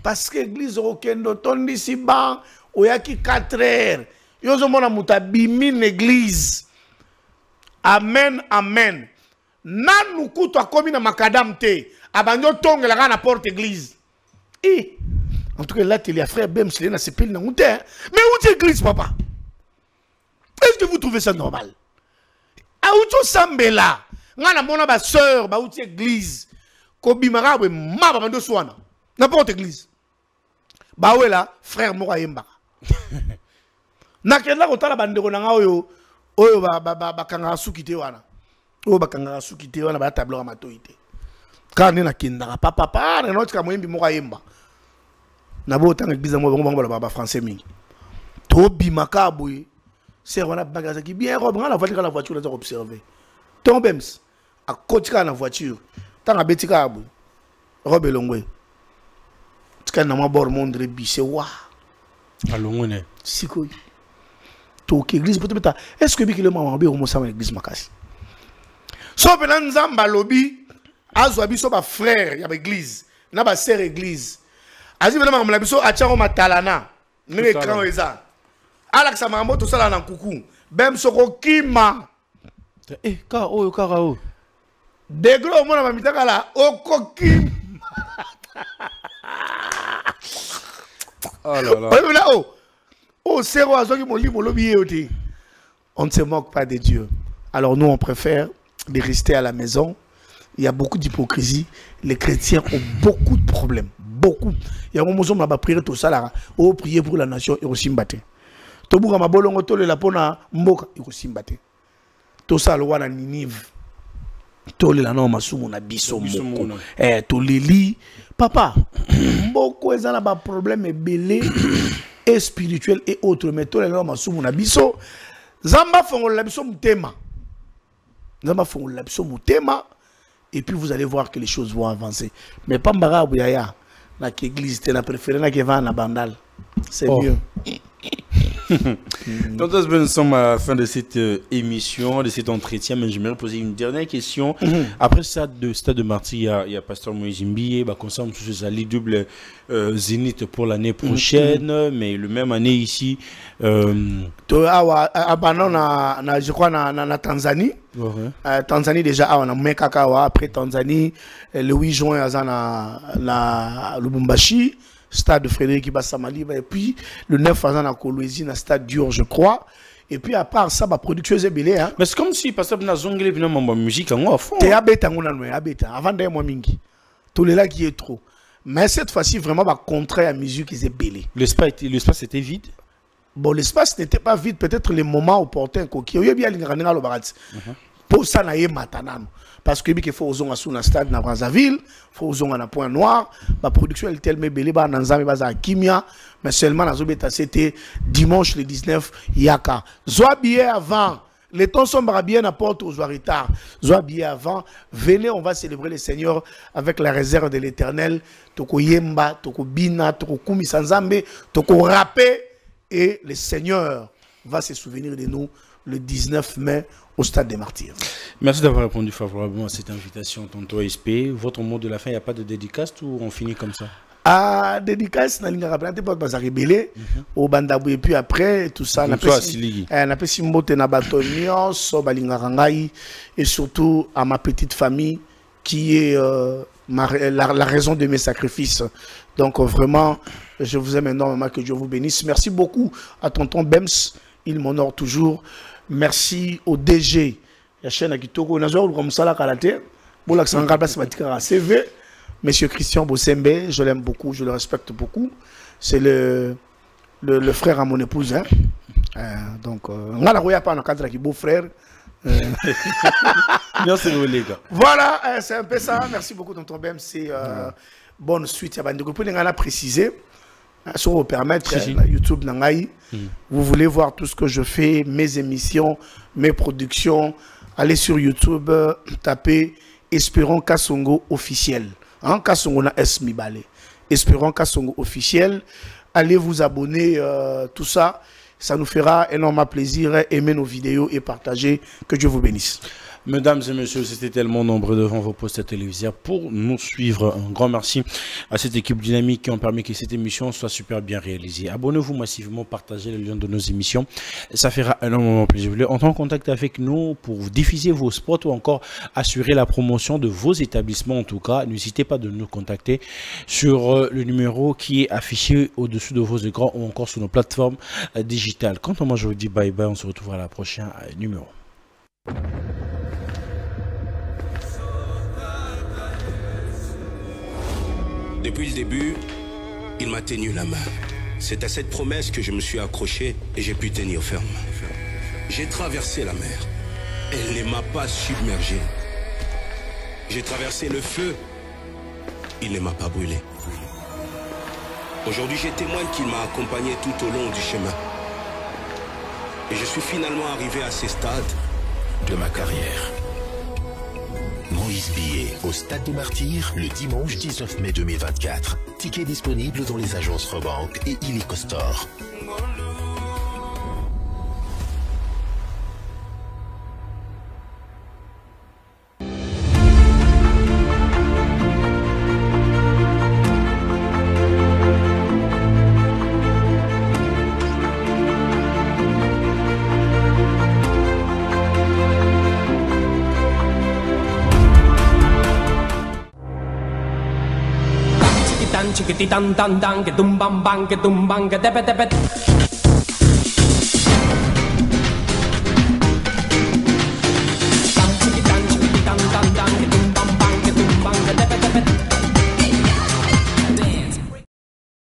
Parce que l'église Rokendo ton ici ban oyaki 4 heures. Yozo mona mutabimi l'église. Amen amen. Nanu kuto akomi na makadam te. Abanyo tonge la na porte église. Et en tout cas là il y a frère Bem c'est na sepel na mouté. Mais où est l'église papa? Est-ce que vous trouvez ça normal? A ucho sambela. Ngana mona ba sœur ba uti église. Kobimara we maba bando swana. N'importe église. Ba we là frère moko yemba. Nakenda ko tala bandeko na oyo oyo ba kanga sukite wana. Oyo ba kanga sukite wana ba tableau matoite. Kana na kinda papa pa na notika moyembi moko yemba. Na bo tanga église mo bango ba français mingi. To bimaka boye. C'est wana bagaza ki bien robe ngala la voiture là observer. Tombems a kotika na voiture. Tanga betika abu. Robe longwe. Tika na mabor mondre bise wa. Alongone. Siko. To ki église peut-être est-ce que bi ki le maman be o sama église makasi. So pe na nzamba lobi azwa biso ba frère ya ba église, na ba sœur église. Azi bena maman la biso acharo matalana. Ni écran eza. Ala sa maman to sala na kuku. Bem soko kima. Eh ka o kara o. Degro mona mamitaka la okoki. Oh là là. Oh, c'est roi, on ne se moque pas de Dieu. Alors nous, on préfère de rester à la maison. Il y a beaucoup d'hypocrisie. Les chrétiens ont beaucoup de problèmes. Beaucoup. Il y a un moment où on va prier tout ça là. Oh, prier pour la nation et aussi mbaté. Tout le monde a bolongo to le lapona mboka et aussi mbaté. Tout ça le wana Ninive. Tout le lano masumu na biso moko. Tout le lit. Papa, beaucoup de gens ont des problèmes belé et spirituels et autres. Mais tout le lano masumu na biso. Zamba fongo la biso mutema. Zamba fongo la biso mutema. Et puis vous allez voir que les choses vont avancer. Mais pas mbara bouyaya. La église te la préférée na keva na bandal. C'est mieux. Donc nous sommes à la fin de cette émission, de cet entretien, mais j'aimerais poser une dernière question. Après ça, de Stade de Marty, il y a Pasteur Moïse Mbié, bah, concerne tout ça, les doubles zénith pour l'année prochaine, mais le même année ici. Je crois na Tanzanie. Tanzanie déjà, on a Mekakawa, après Tanzanie, le 8 juin, on a Lubumbashi. Stade de Frédéric Bassamali, et puis le 9 ans à Kolwezi, dans stade dur, je crois. Et puis à part ça, ma production est belée. Hein. Mais c'est comme si, parce que nous avons ma musique en fond. T'es abéta, avant d'ailleurs, moi, mingi. Tous les là qui est trop. Mais cette fois-ci, vraiment, ma contraire à musique, ils est belée. L'espace était vide? Bon, l'espace n'était pas vide, peut-être les moments opportuns. Il y a bien les pour ça, il y a maintenant. Parce que il faut oser sur un stade na Brazzaville, faut oser un point noir. Ma production est tellement belle, bah nanzami baza Kimia, mais seulement na zobeta c'était dimanche le 19 yaka. Zoa billet avant, les temps sont bien à porte aux retard. Zoa billet avant, venez, on va célébrer le Seigneur avec la réserve de l'Éternel. Toko yemba, toko bina, toko kumi sanzambe, toko rapé, et le Seigneur va se souvenir de nous le 19 mai au Stade des Martyrs. Merci d'avoir répondu favorablement à cette invitation, tonton SP. Votre mot de la fin, il n'y a pas de dédicace ou on finit comme ça? Ah, dédicace, on a pas rebellé au Bandabou et puis après, tout ça, on a fait Simbote Nabatonion, Sobalingarangai et surtout à ma petite famille qui est la raison de mes sacrifices. Donc vraiment, je vous aime énormément, que Dieu vous bénisse. Merci beaucoup à tonton Bems, il m'honore toujours. Merci au DG. La chaîne à Kitoko, on a joué comme ça la karaté. Bon, l'accent en place, CV. Monsieur Christian Bossembe, je l'aime beaucoup, je le respecte beaucoup. C'est le frère à mon épouse. Hein. Donc, on a pas un cadre qui est beau frère. Merci les gars. Voilà, c'est un peu ça. Merci beaucoup, tonton Bem. C'est bonne suite. Vous pouvez préciser, si vous permettre, YouTube Nangaï, vous voulez voir tout ce que je fais, mes émissions, mes productions, allez sur YouTube, tapez Espérons Kasongo officiel. Hein, Kasongo na S Mibale. Espérons Kasongo officiel. Allez vous abonner, tout ça. Ça nous fera énormément plaisir. Aimer nos vidéos et partager. Que Dieu vous bénisse. Mesdames et messieurs, c'était tellement nombreux devant vos postes téléviseurs pour nous suivre. Un grand merci à cette équipe dynamique qui ont permis que cette émission soit super bien réalisée. Abonnez-vous massivement, partagez le lien de nos émissions. Ça fera énormément plaisir. Vous voulez entrer en contact avec nous pour diffuser vos spots ou encore assurer la promotion de vos établissements en tout cas, n'hésitez pas de nous contacter sur le numéro qui est affiché au-dessus de vos écrans ou encore sur nos plateformes digitales. Quant à moi, je vous dis bye bye. On se retrouve à la prochaine numéro. Depuis le début, il m'a tenu la main. C'est à cette promesse que je me suis accroché et j'ai pu tenir ferme. J'ai traversé la mer. Elle ne m'a pas submergé. J'ai traversé le feu. Il ne m'a pas brûlé. Aujourd'hui, je témoigne qu'il m'a accompagné tout au long du chemin. Et je suis finalement arrivé à ces stades de ma carrière. Moïse Billet au Stade des Martyrs le dimanche 19 mai 2024. Ticket disponible dans les agences Rebank et Illico Store. Chickity tan tan tan, que tum bam bam, que tum bang, que tepe tepe.